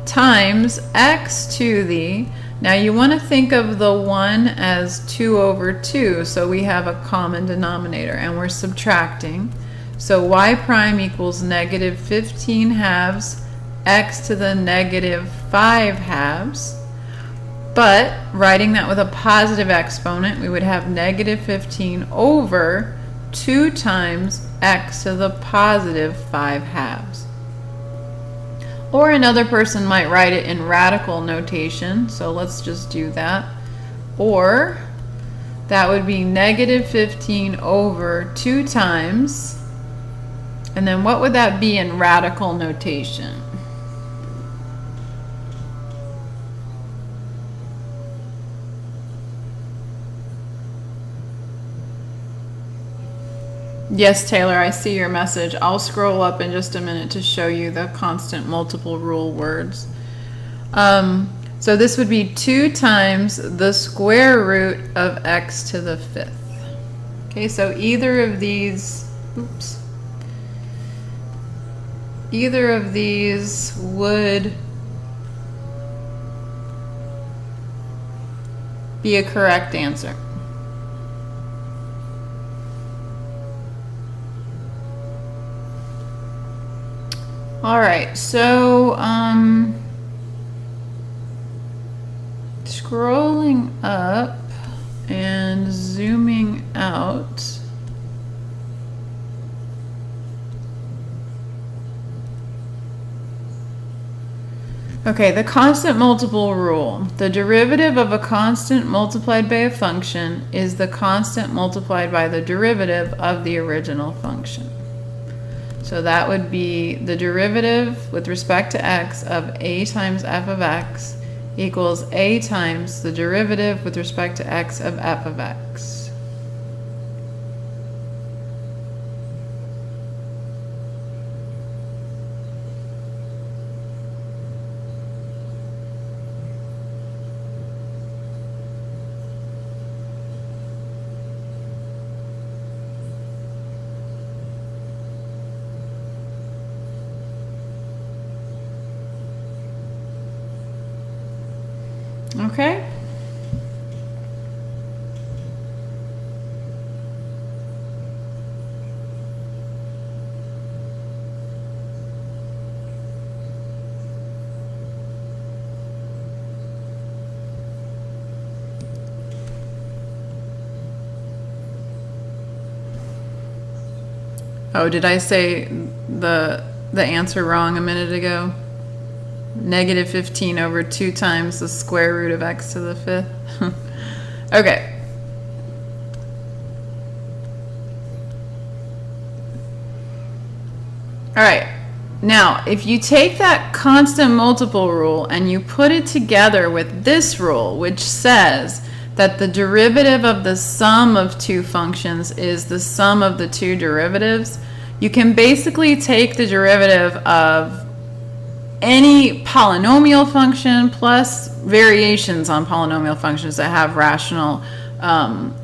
times x to the, now you want to think of the 1 as 2 over 2, so we have a common denominator and we're subtracting. So y prime equals -15/2 x to the -5/2. But writing that with a positive exponent, we would have -15 over 2 times x to the +5/2. Or another person might write it in radical notation, so let's just do that. Or that would be negative 15 over 2 times. And then what would that be in radical notation? Yes, Taylor, I see your message. I'll scroll up in just a minute to show you the constant multiple rule words. So this would be 2 times the square root of x to the 5th. Okay, so either of these, either of these would be a correct answer. All right, so scrolling up and zooming out. Okay, the constant multiple rule. The derivative of a constant multiplied by a function is the constant multiplied by the derivative of the original function. So that would be the derivative with respect to x of a times f of x equals a times the derivative with respect to x of f of x. Okay. Oh, did I say the answer wrong a minute ago? Negative 15 over 2 times the square root of x to the 5th. Okay. All right. Now, if you take that constant multiple rule and you put it together with this rule, which says that the derivative of the sum of 2 functions is the sum of the 2 derivatives, you can basically take the derivative of any polynomial function plus variations on polynomial functions that have rational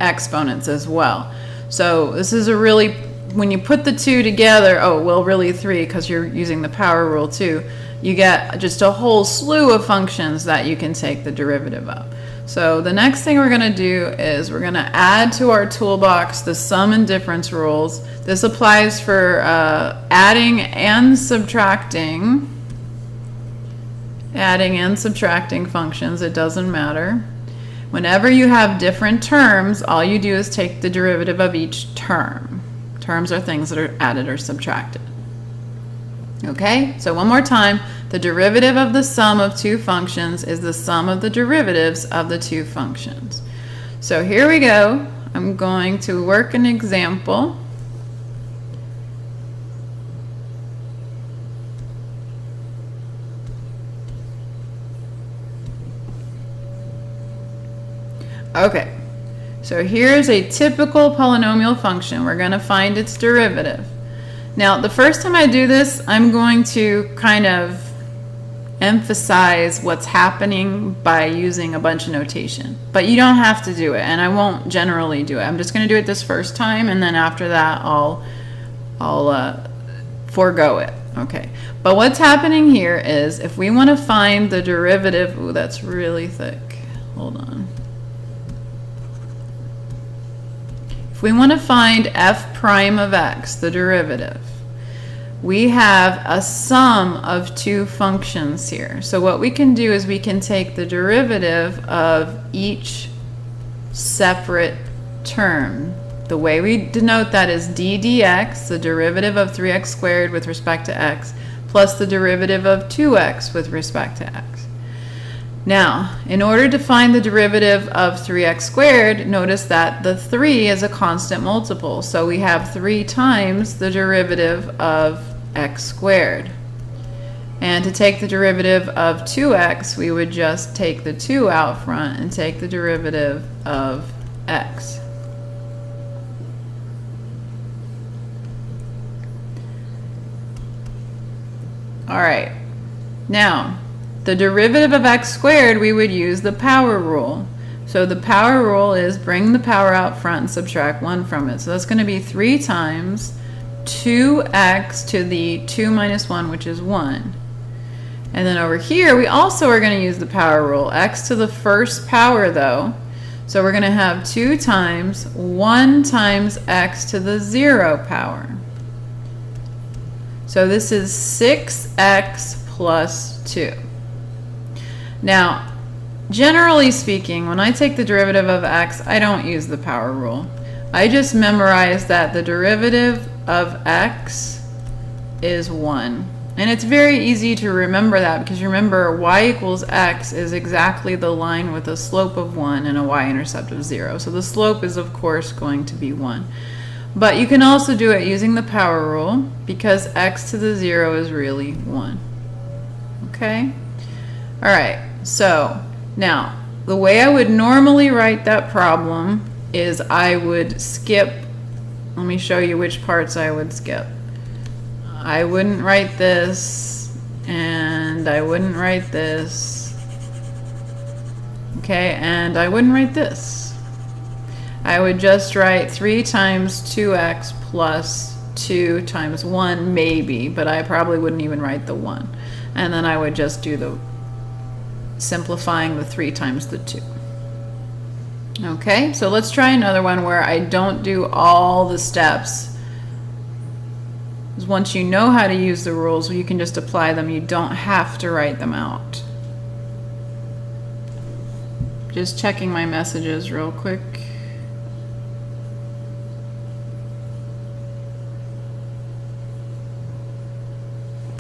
exponents as well. So this is a really, when you put the 2 together, oh, well, really 3 because you're using the power rule too, you get just a whole slew of functions that you can take the derivative of. So the next thing we're going to do is we're going to add to our toolbox the sum and difference rules. This applies for adding and subtracting functions. It doesn't matter. Whenever you have different terms, all you do is take the derivative of each term. Terms are things that are added or subtracted. Okay, so one more time, the derivative of the sum of 2 functions is the sum of the derivatives of the 2 functions. So here we go. I'm going to work an example. Okay, so here's a typical polynomial function. We're going to find its derivative. Now, the first time I do this, I'm going to kind of emphasize what's happening by using a bunch of notation. But you don't have to do it, and I won't generally do it. I'm just going to do it this first time, and then after that, I'll forego it. Okay, but what's happening here is if we want to find the derivative, ooh, that's really thick. Hold on. If we want to find f prime of x, the derivative, we have a sum of 2 functions here. So what we can do is we can take the derivative of each separate term. The way we denote that is d dx, the derivative of 3x squared with respect to x, plus the derivative of 2x with respect to x. Now, in order to find the derivative of 3x squared, notice that the 3 is a constant multiple. So we have 3 times the derivative of x squared. And to take the derivative of 2x, we would just take the 2 out front and take the derivative of x. All right. Now, the derivative of x squared, we would use the power rule. So the power rule is bring the power out front and subtract 1 from it. So that's going to be 3 times 2x to the 2 minus 1, which is 1. And then over here, we also are going to use the power rule. X to the first power, though. So we're going to have 2 times 1 times x to the 0 power. So this is 6x plus 2. Now, generally speaking, when I take the derivative of x, I don't use the power rule. I just memorize that the derivative of x is 1. And it's very easy to remember that because remember, y equals x is exactly the line with a slope of 1 and a y-intercept of 0. So the slope is, of course, going to be 1. But you can also do it using the power rule because x to the 0 is really 1. Okay? All right, so now the way I would normally write that problem is I would skip. Let me show you which parts I would skip. I wouldn't write this, and I wouldn't write this. Okay, and I wouldn't write this. I would just write 3 times 2x plus 2 times 1, maybe, but I probably wouldn't even write the 1. And then I would just do the simplifying the 3 times the 2. Okay, so let's try another one where I don't do all the steps. Once you know how to use the rules, you can just apply them. You don't have to write them out. Just checking my messages real quick.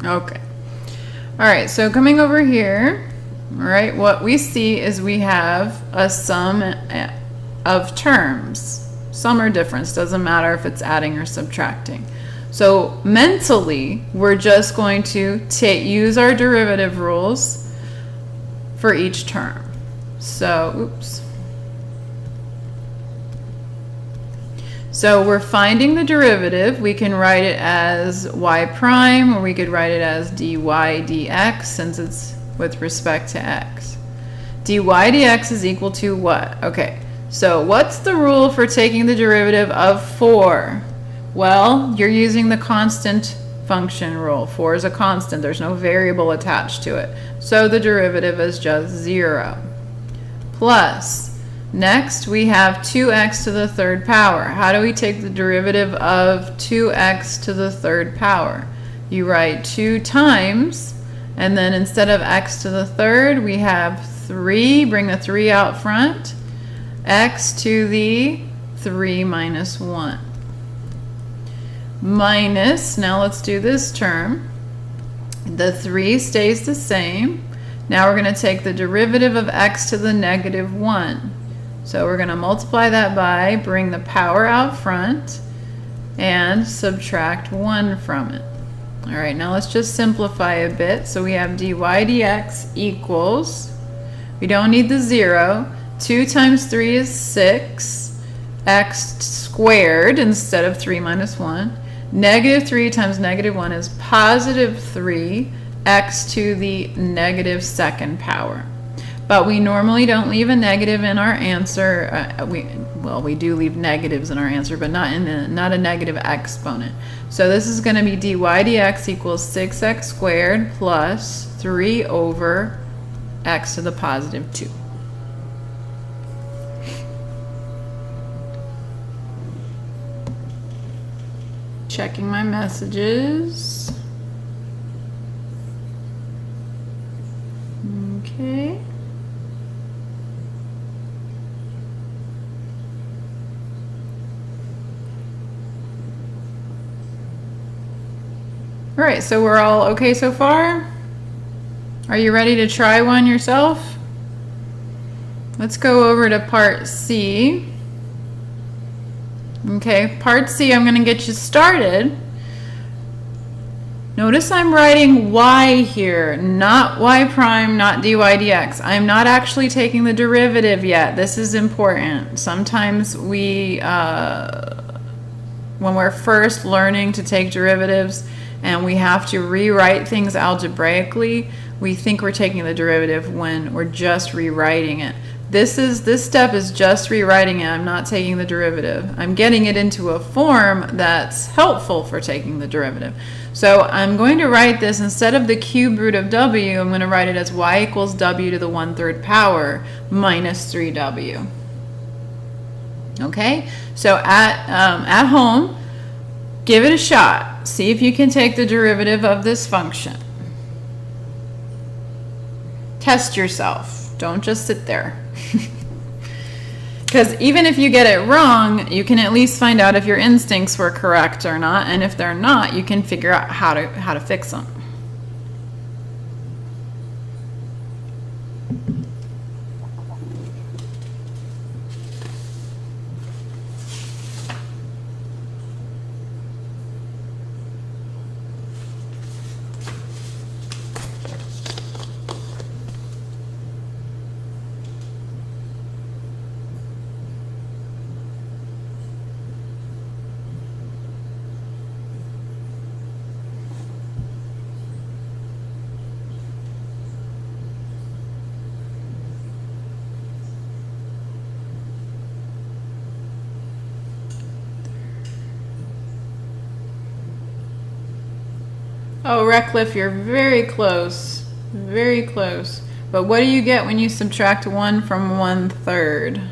Okay. All right, so coming over here, all right, what we see is we have a sum of terms. Sum or difference, doesn't matter if it's adding or subtracting. So mentally, we're just going to use our derivative rules for each term. So, oops. So we're finding the derivative. We can write it as y prime, or we could write it as dy dx, since it's with respect to x. dy dx is equal to what? Okay, so what's the rule for taking the derivative of 4? Well, you're using the constant function rule. 4 is a constant. There's no variable attached to it. So the derivative is just 0. Plus, next we have 2x to the third power. How do we take the derivative of 2x to the third power? You write 2 times, and then instead of x to the third, we have 3. Bring the 3 out front. X to the 3 minus 1. Minus, now let's do this term. The 3 stays the same. Now we're going to take the derivative of x to the negative 1. So we're going to multiply that by, bring the power out front, and subtract 1 from it. All right, now let's just simplify a bit. So we have dy dx equals, we don't need the 0, 2 times 3 is 6, x squared instead of 3 minus 1. Negative 3 times negative 1 is positive 3, x to the negative second power. But we normally don't leave a negative in our answer. We do leave negatives in our answer, but not a negative exponent. So this is going to be dy dx equals 6x squared plus 3 over x to the positive 2. Checking my messages. Okay. All right, so we're all okay so far? Are you ready to try one yourself? Let's go over to part C. Okay, part C, I'm going to get you started. Notice I'm writing y here, not y prime, not dy dx. I'm not actually taking the derivative yet. This is important. Sometimes we, when we're first learning to take derivatives and we have to rewrite things algebraically, we think we're taking the derivative when we're just rewriting it. This step is just rewriting it. I'm not taking the derivative. I'm getting it into a form that's helpful for taking the derivative. So I'm going to write this, instead of the cube root of w, I'm going to write it as y equals w to the 1/3 power minus 3w. Okay, so at home, give it a shot. See if you can take the derivative of this function. Test yourself. Don't just sit there. Because even if you get it wrong, you can at least find out if your instincts were correct or not, and if they're not, you can figure out how to fix them. Oh, Reckliffe, you're very close. Very close. But what do you get when you subtract 1 from 1/3?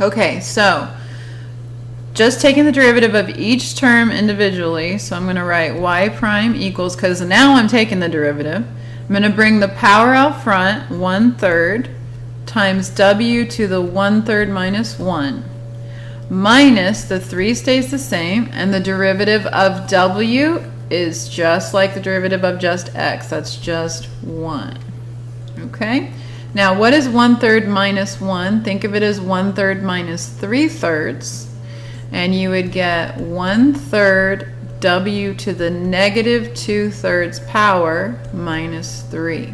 Okay, so just taking the derivative of each term individually. So I'm going to write y prime equals, because now I'm taking the derivative, I'm going to bring the power out front, 1/3 times w to the 1/3 minus 1, minus the 3 stays the same, and the derivative of w is just like the derivative of just x. That's just 1. Okay? Now, what is 1/3 minus 1? Think of it as 1/3 minus 3/3, and you would get 1/3 w to the negative 2/3 power minus 3.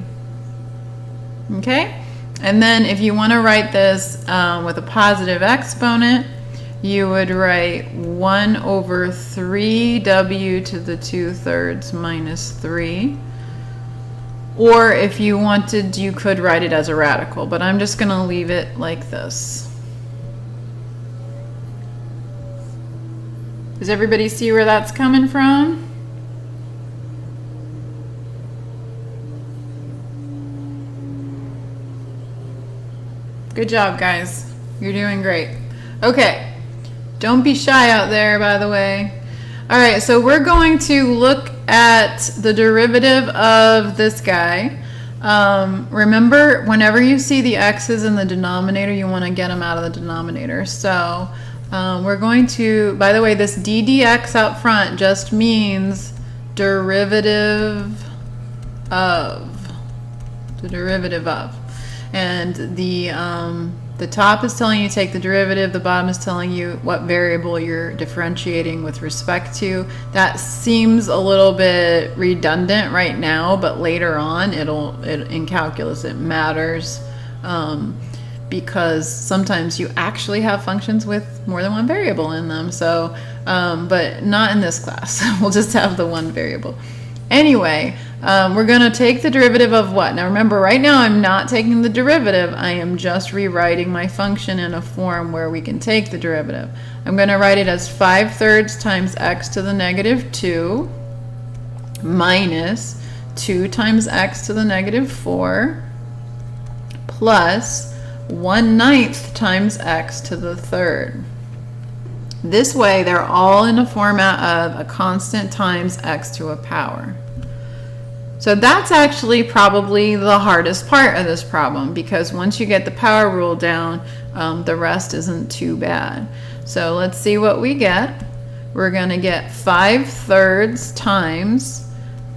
Okay? And then if you want to write this with a positive exponent, you would write 1 over 3w to the 2/3 minus 3. Or if you wanted, you could write it as a radical, but I'm just going to leave it like this. Does everybody see where that's coming from? Good job, guys. You're doing great. Okay. Don't be shy out there, by the way. All right, so we're going to look at the derivative of this guy. Remember, whenever you see the x's in the denominator, you want to get them out of the denominator. So we're going to, by the way, this d dx out front just means derivative of. The derivative of. And the top is telling you to take the derivative, the bottom is telling you what variable you're differentiating with respect to. That seems a little bit redundant right now, but later on in calculus it matters, because sometimes you actually have functions with more than one variable in them. So, but not in this class. We'll just have the one variable. Anyway, we're going to take the derivative of what? Now remember, right now I'm not taking the derivative. I am just rewriting my function in a form where we can take the derivative. I'm going to write it as 5/3 times x to the negative 2 minus 2 times x to the negative 4 plus 1/9 times x to the 3rd. This way, they're all in a format of a constant times x to a power. So that's actually probably the hardest part of this problem, because once you get the power rule down, the rest isn't too bad. So let's see what we get. We're going to get 5/3 times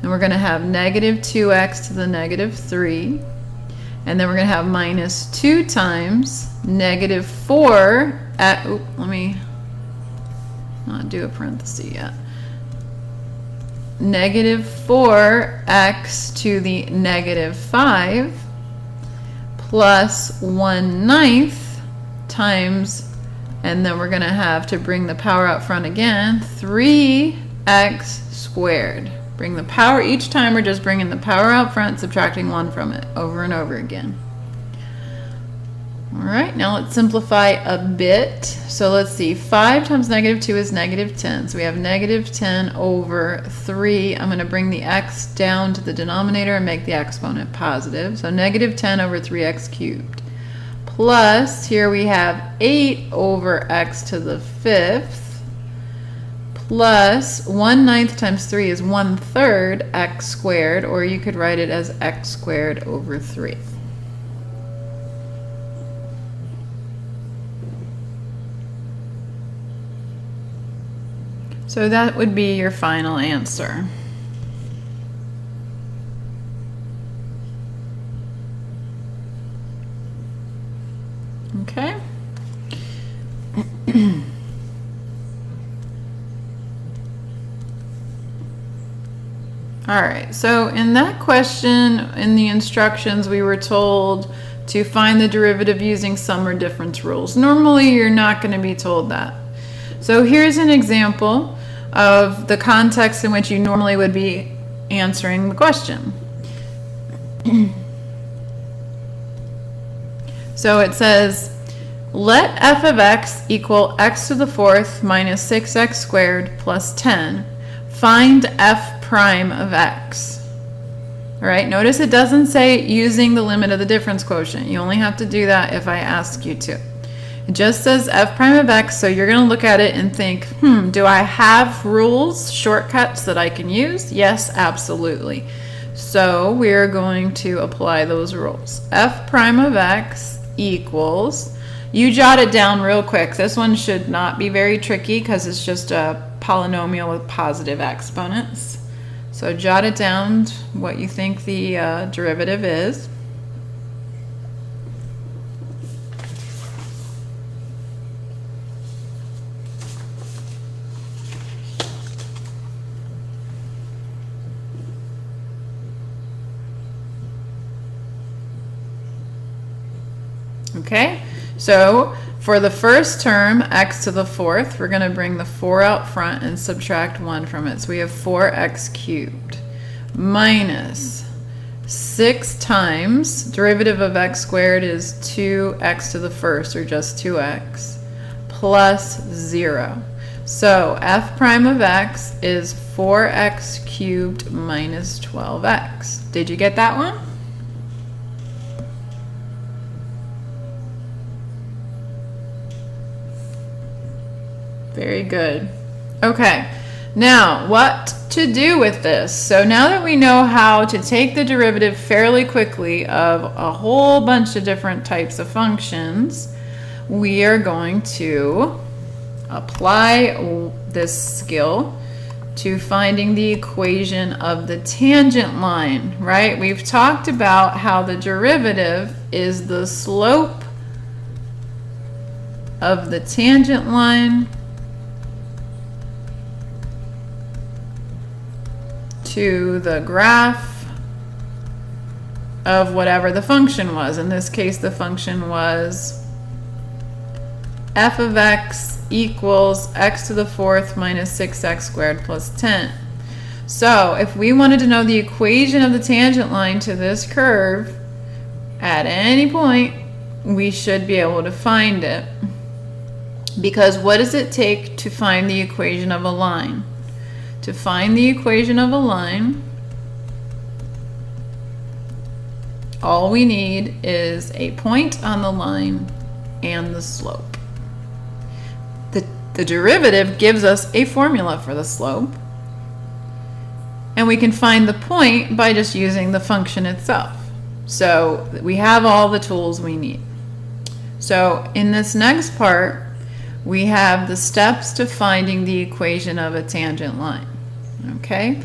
And we're going to have negative 2x to the negative 3. And then we're going to have minus 2 times negative 4 at, let me not do a parenthesis yet. Negative 4x to the negative 5 plus 1/9 times, and then we're going to have to bring the power out front again, 3x squared. Bring the power, each time we're just bringing the power out front, subtracting 1 from it over and over again. All right, now let's simplify a bit. So let's see, 5 times negative 2 is negative 10. So we have negative 10 over 3. I'm going to bring the x down to the denominator and make the exponent positive. So negative 10 over 3x cubed. Plus, here we have 8 over x to the 5th. Plus 1/9 times 3 is 1/3 x squared, or you could write it as x squared over 3. So that would be your final answer. Okay. All right, so in that question, in the instructions, we were told to find the derivative using sum or difference rules. Normally, you're not going to be told that. So here's an example of the context in which you normally would be answering the question. So it says, let f of x equal x to the 4th minus 6x squared plus 10. Find f prime of x. All right, notice it doesn't say using the limit of the difference quotient. You only have to do that if I ask you to. It just says f prime of x, so you're going to look at it and think, do I have rules, shortcuts that I can use? Yes, absolutely. So we're going to apply those rules. F prime of x equals, you jot it down real quick. This one should not be very tricky because it's just a polynomial with positive exponents. So jot it down what you think the derivative is. Okay, so for the first term, x to the 4th, we're going to bring the 4 out front and subtract 1 from it. So we have 4x cubed minus 6 times, derivative of x squared is 2x to the 1st, or just 2x, plus 0. So f prime of x is 4x cubed minus 12x. Did you get that one? Very good. Okay, now what to do with this? So now that we know how to take the derivative fairly quickly of a whole bunch of different types of functions, we are going to apply this skill to finding the equation of the tangent line, right? We've talked about how the derivative is the slope of the tangent line to the graph of whatever the function was. In this case, the function was f of x equals x to the 4th minus 6x squared plus 10. So if we wanted to know the equation of the tangent line to this curve at any point, we should be able to find it. Because what does it take to find the equation of a line? To find the equation of a line, all we need is a point on the line and the slope. The derivative gives us a formula for the slope, and we can find the point by just using the function itself. So we have all the tools we need. So in this next part, we have the steps to finding the equation of a tangent line. Okay,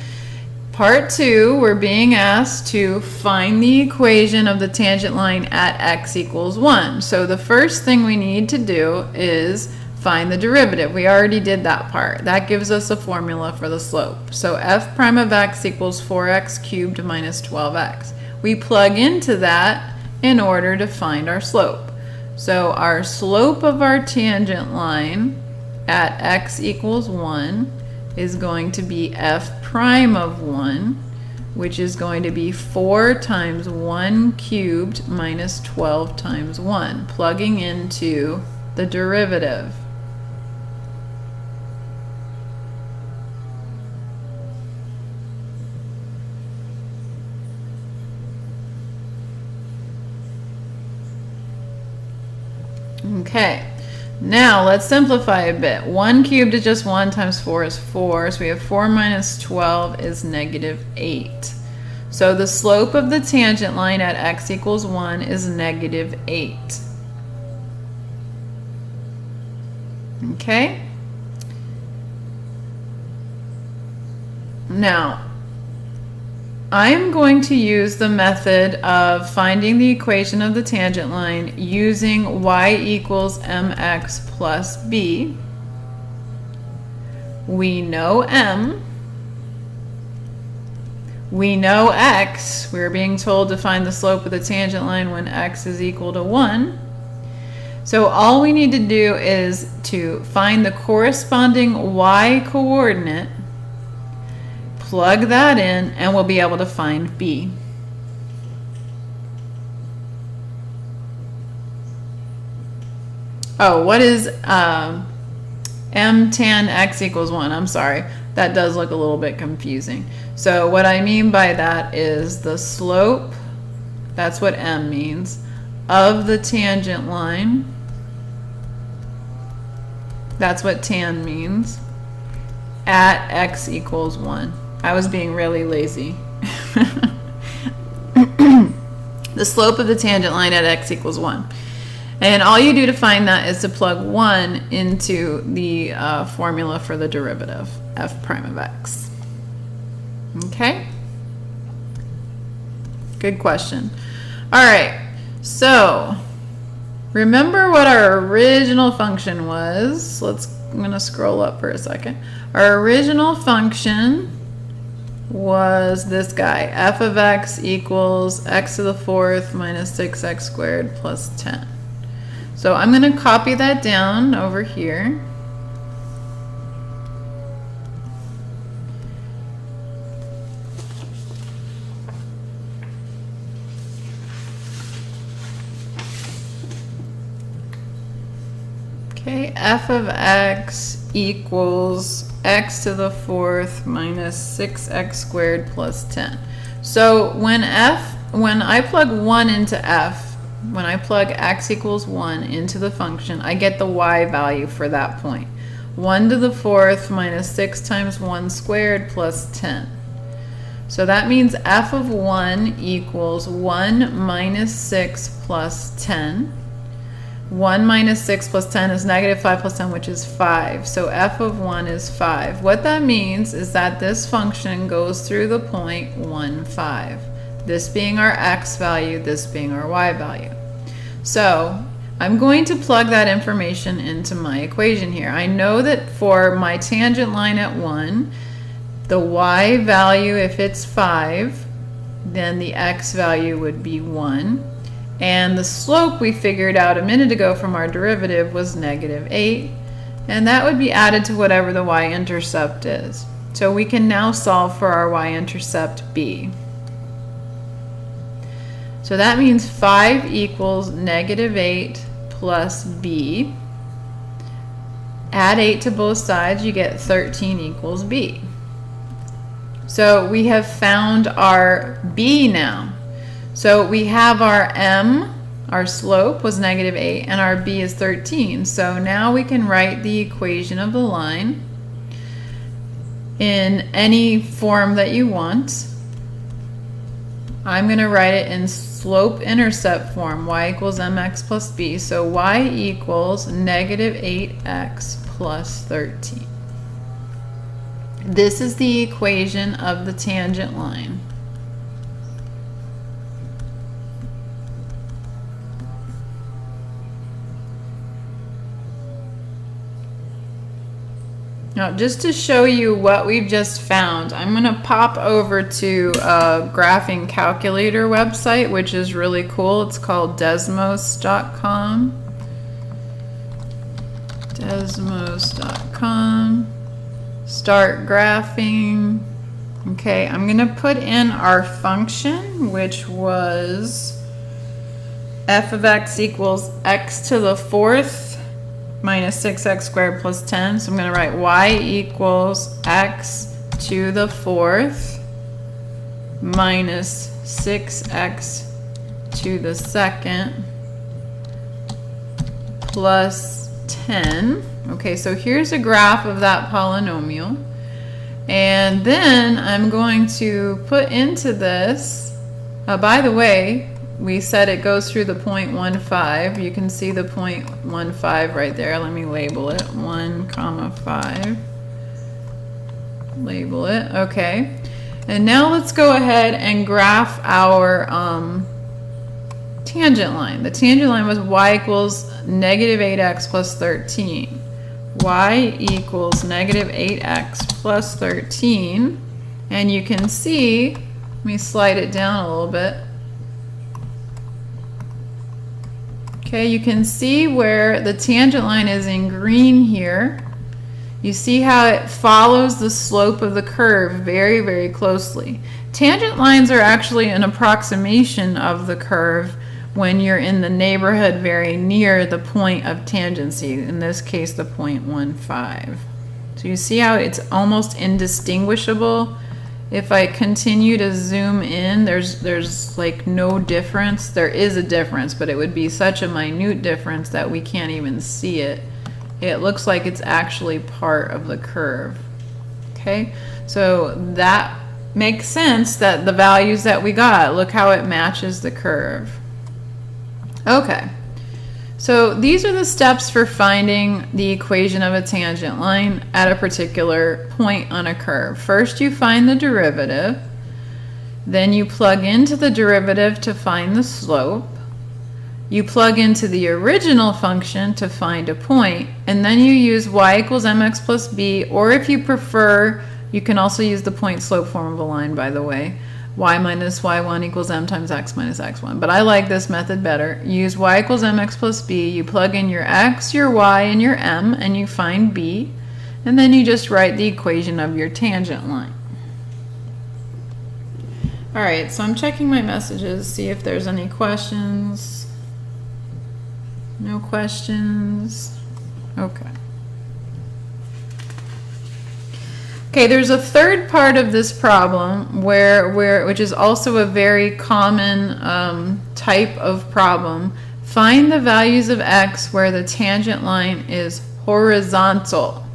part 2, we're being asked to find the equation of the tangent line at x equals 1. So the first thing we need to do is find the derivative. We already did that part. That gives us a formula for the slope. So f prime of x equals 4x cubed minus 12x. We plug into that in order to find our slope. So our slope of our tangent line at x equals 1 is going to be f prime of 1, which is going to be 4 times 1 cubed minus 12 times 1, plugging into the derivative. Okay, now let's simplify a bit. 1 cubed is just 1 times 4 is 4, so we have 4 minus 12 is negative 8. So the slope of the tangent line at x equals 1 is negative 8. Okay? Now, I'm going to use the method of finding the equation of the tangent line using y equals mx plus b. We know m. We know x. We're being told to find the slope of the tangent line when x is equal to 1. So all we need to do is to find the corresponding y coordinate, plug that in, and we'll be able to find b. Oh, what is m tan x equals 1? I'm sorry, that does look a little bit confusing. So what I mean by that is the slope, that's what m means, of the tangent line, that's what tan means, at x equals 1. I was being really lazy. The slope of the tangent line at x equals 1. And all you do to find that is to plug 1 into the formula for the derivative, f prime of x. Okay? Good question. All right, so remember what our original function was. I'm going to scroll up for a second. Our original function was this guy, f of x equals x to the 4th minus 6x squared plus 10. So I'm going to copy that down over here. Okay, f of x equals x to the 4th minus 6x squared plus 10. So when I plug 1 into f, when I plug x equals 1 into the function, I get the y value for that point. 1 to the 4th minus 6 times 1 squared plus 10. So that means f of 1 equals 1 minus 6 plus 10. 1 minus 6 plus 10 is negative 5 plus 10, which is 5. So f of 1 is 5. What that means is that this function goes through the point 1, 5. This being our x value, this being our y value. So I'm going to plug that information into my equation here. I know that for my tangent line at 1, the y value, if it's 5, then the x value would be 1. And the slope we figured out a minute ago from our derivative was negative 8. And that would be added to whatever the y-intercept is. So we can now solve for our y-intercept b. So that means 5 equals negative 8 plus b. Add 8 to both sides, you get 13 equals b. So we have found our b now. So we have our m, our slope was negative 8, and our b is 13. So now we can write the equation of the line in any form that you want. I'm going to write it in slope-intercept form, y equals mx plus b. So y equals negative 8x plus 13. This is the equation of the tangent line. Now, just to show you what we've just found, I'm going to pop over to a graphing calculator website, which is really cool. It's called Desmos.com. Desmos.com. Start graphing. Okay, I'm going to put in our function, which was f of x equals x to the fourth minus 6x squared plus 10. So I'm going to write y equals x to the fourth minus 6x to the second plus 10. Okay, so here's a graph of that polynomial. And then I'm going to put into this, by the way, we said it goes through the 0.15. You can see the 0.15 right there. Let me label it 1, 5. Label it. Okay. And now let's go ahead and graph our tangent line. The tangent line was y equals negative 8x plus 13. Y equals negative 8x plus 13. And you can see, let me slide it down a little bit. Okay, you can see where the tangent line is in green here. You see how it follows the slope of the curve very, very closely. Tangent lines are actually an approximation of the curve when you're in the neighborhood very near the point of tangency, in this case the 0.15. So you see how it's almost indistinguishable. If I continue to zoom in, there's like no difference. There is a difference, but it would be such a minute difference that we can't even see it. It looks like it's actually part of the curve. Okay, so that makes sense that the values that we got, look how it matches the curve. Okay, so these are the steps for finding the equation of a tangent line at a particular point on a curve. First, you find the derivative. Then you plug into the derivative to find the slope. You plug into the original function to find a point. And then you use y equals mx plus b, or if you prefer, you can also use the point slope form of a line, by the way. Y minus y1 equals m times x minus x1. But I like this method better. You use y equals mx plus b. You plug in your x, your y, and your m, and you find b. And then you just write the equation of your tangent line. All right, so I'm checking my messages, see if there's any questions. No questions. Okay. Okay, there's a third part of this problem which is also a very common type of problem. Find the values of x where the tangent line is horizontal.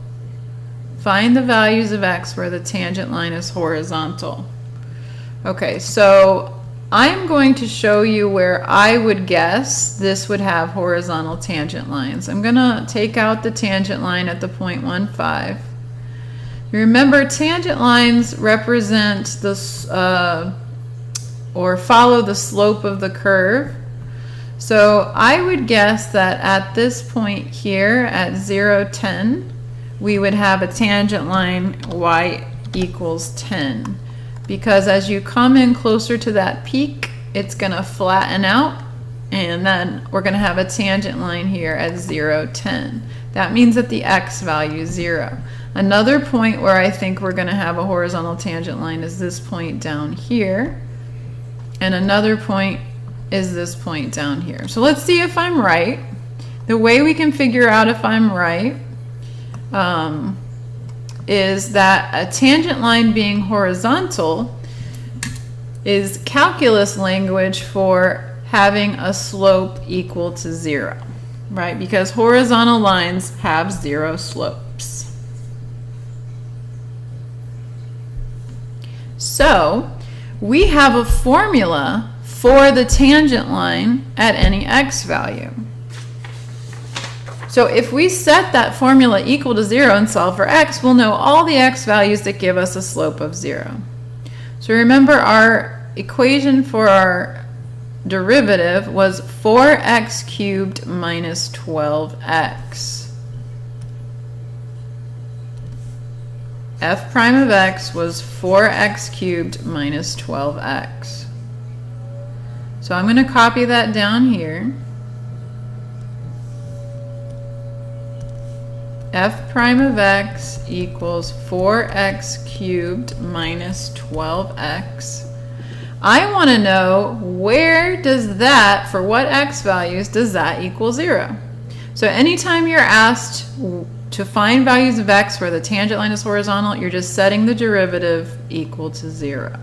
Find the values of x where the tangent line is horizontal. Okay, so I'm going to show you where I would guess this would have horizontal tangent lines. I'm going to take out the tangent line at the 0.15. Remember, tangent lines represent this or follow the slope of the curve. So I would guess that at this point here at 0, 10, we would have a tangent line y equals 10. Because as you come in closer to that peak, it's going to flatten out, and then we're going to have a tangent line here at 0, 10. That means that the x value is 0. Another point where I think we're going to have a horizontal tangent line is this point down here. And another point is this point down here. So let's see if I'm right. The way we can figure out if I'm right is that a tangent line being horizontal is calculus language for having a slope equal to 0, right? Because horizontal lines have 0 slopes. So we have a formula for the tangent line at any x value. So if we set that formula equal to 0 and solve for x, we'll know all the x values that give us a slope of 0. So remember, our equation for our derivative was 4x cubed minus 12x. F prime of x was 4x cubed minus 12x. So I'm going to copy that down here. F prime of x equals 4x cubed minus 12x. I want to know, where does that, for what x values, does that equal 0? So anytime you're asked to find values of x where the tangent line is horizontal, you're just setting the derivative equal to 0.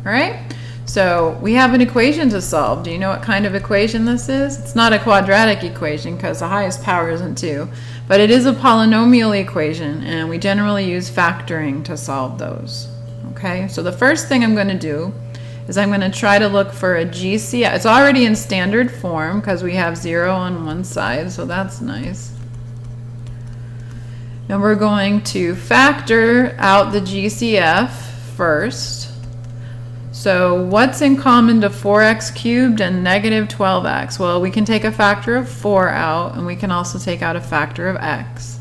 All right? So we have an equation to solve. Do you know what kind of equation this is? It's not a quadratic equation because the highest power isn't 2, but it is a polynomial equation, and we generally use factoring to solve those. Okay, so the first thing I'm going to do is I'm going to try to look for a GCF. It's already in standard form because we have 0 on one side, so that's nice. And we're going to factor out the GCF first. So what's in common to 4x cubed and negative 12x? Well, we can take a factor of 4 out, and we can also take out a factor of x.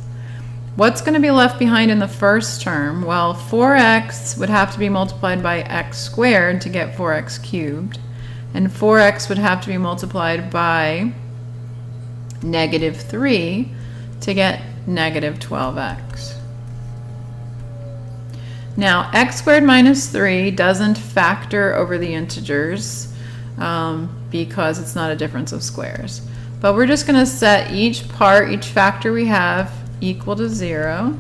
What's going to be left behind in the first term? Well, 4x would have to be multiplied by x squared to get 4x cubed, and 4x would have to be multiplied by negative 3 to get negative 12x. Now, x squared minus 3 doesn't factor over the integers because it's not a difference of squares. But we're just going to set each factor we have equal to 0.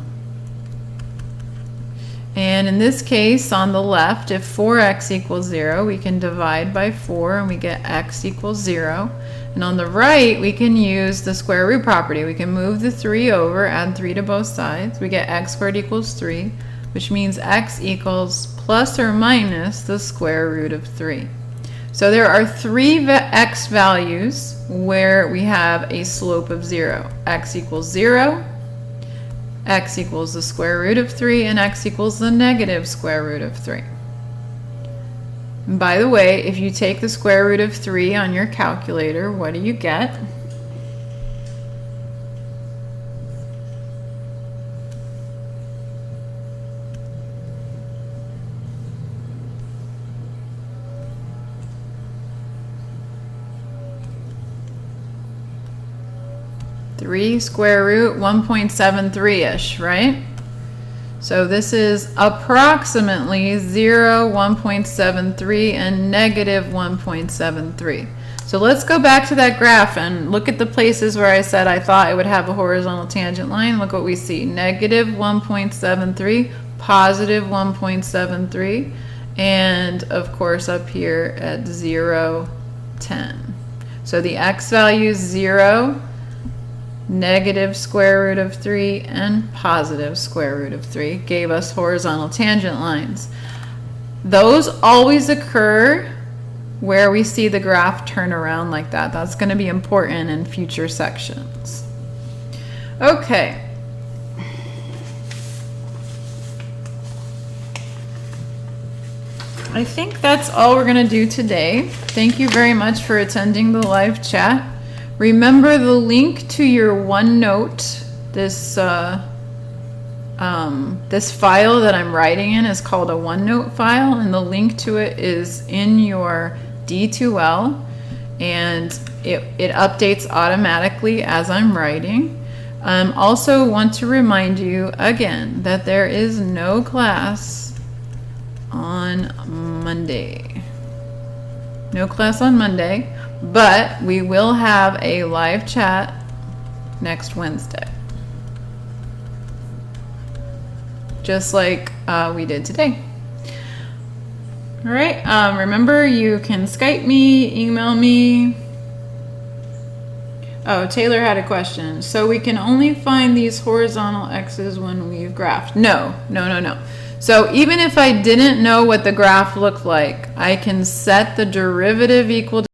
And in this case, on the left, if 4x equals 0, we can divide by 4 and we get x equals 0. And on the right, we can use the square root property. We can move the 3 over, add 3 to both sides. We get x squared equals 3. Which means x equals plus or minus the square root of 3. So there are 3 x values where we have a slope of 0. X equals 0, x equals the square root of 3, and x equals the negative square root of 3. And by the way, if you take the square root of 3 on your calculator, what do you get? Square root 1.73-ish, right? So this is approximately 0, 1.73, and negative 1.73. So let's go back to that graph and look at the places where I said I thought it would have a horizontal tangent line. Look what we see. Negative 1.73, positive 1.73, and of course up here at 0, 10. So the x value is 0, negative square root of 3, and positive square root of 3 gave us horizontal tangent lines. Those always occur where we see the graph turn around like that. That's going to be important in future sections. Okay. I think that's all we're going to do today. Thank you very much for attending the live chat. Remember, the link to your OneNote, this file that I'm writing in is called a OneNote file, and the link to it is in your D2L, and it updates automatically as I'm writing. Also want to remind you again that there is no class on Monday. No class on Monday. But we will have a live chat next Wednesday. Just like we did today. All right, remember you can Skype me, email me. Oh, Taylor had a question. So we can only find these horizontal x's when we've graphed. No. So even if I didn't know what the graph looked like, I can set the derivative equal to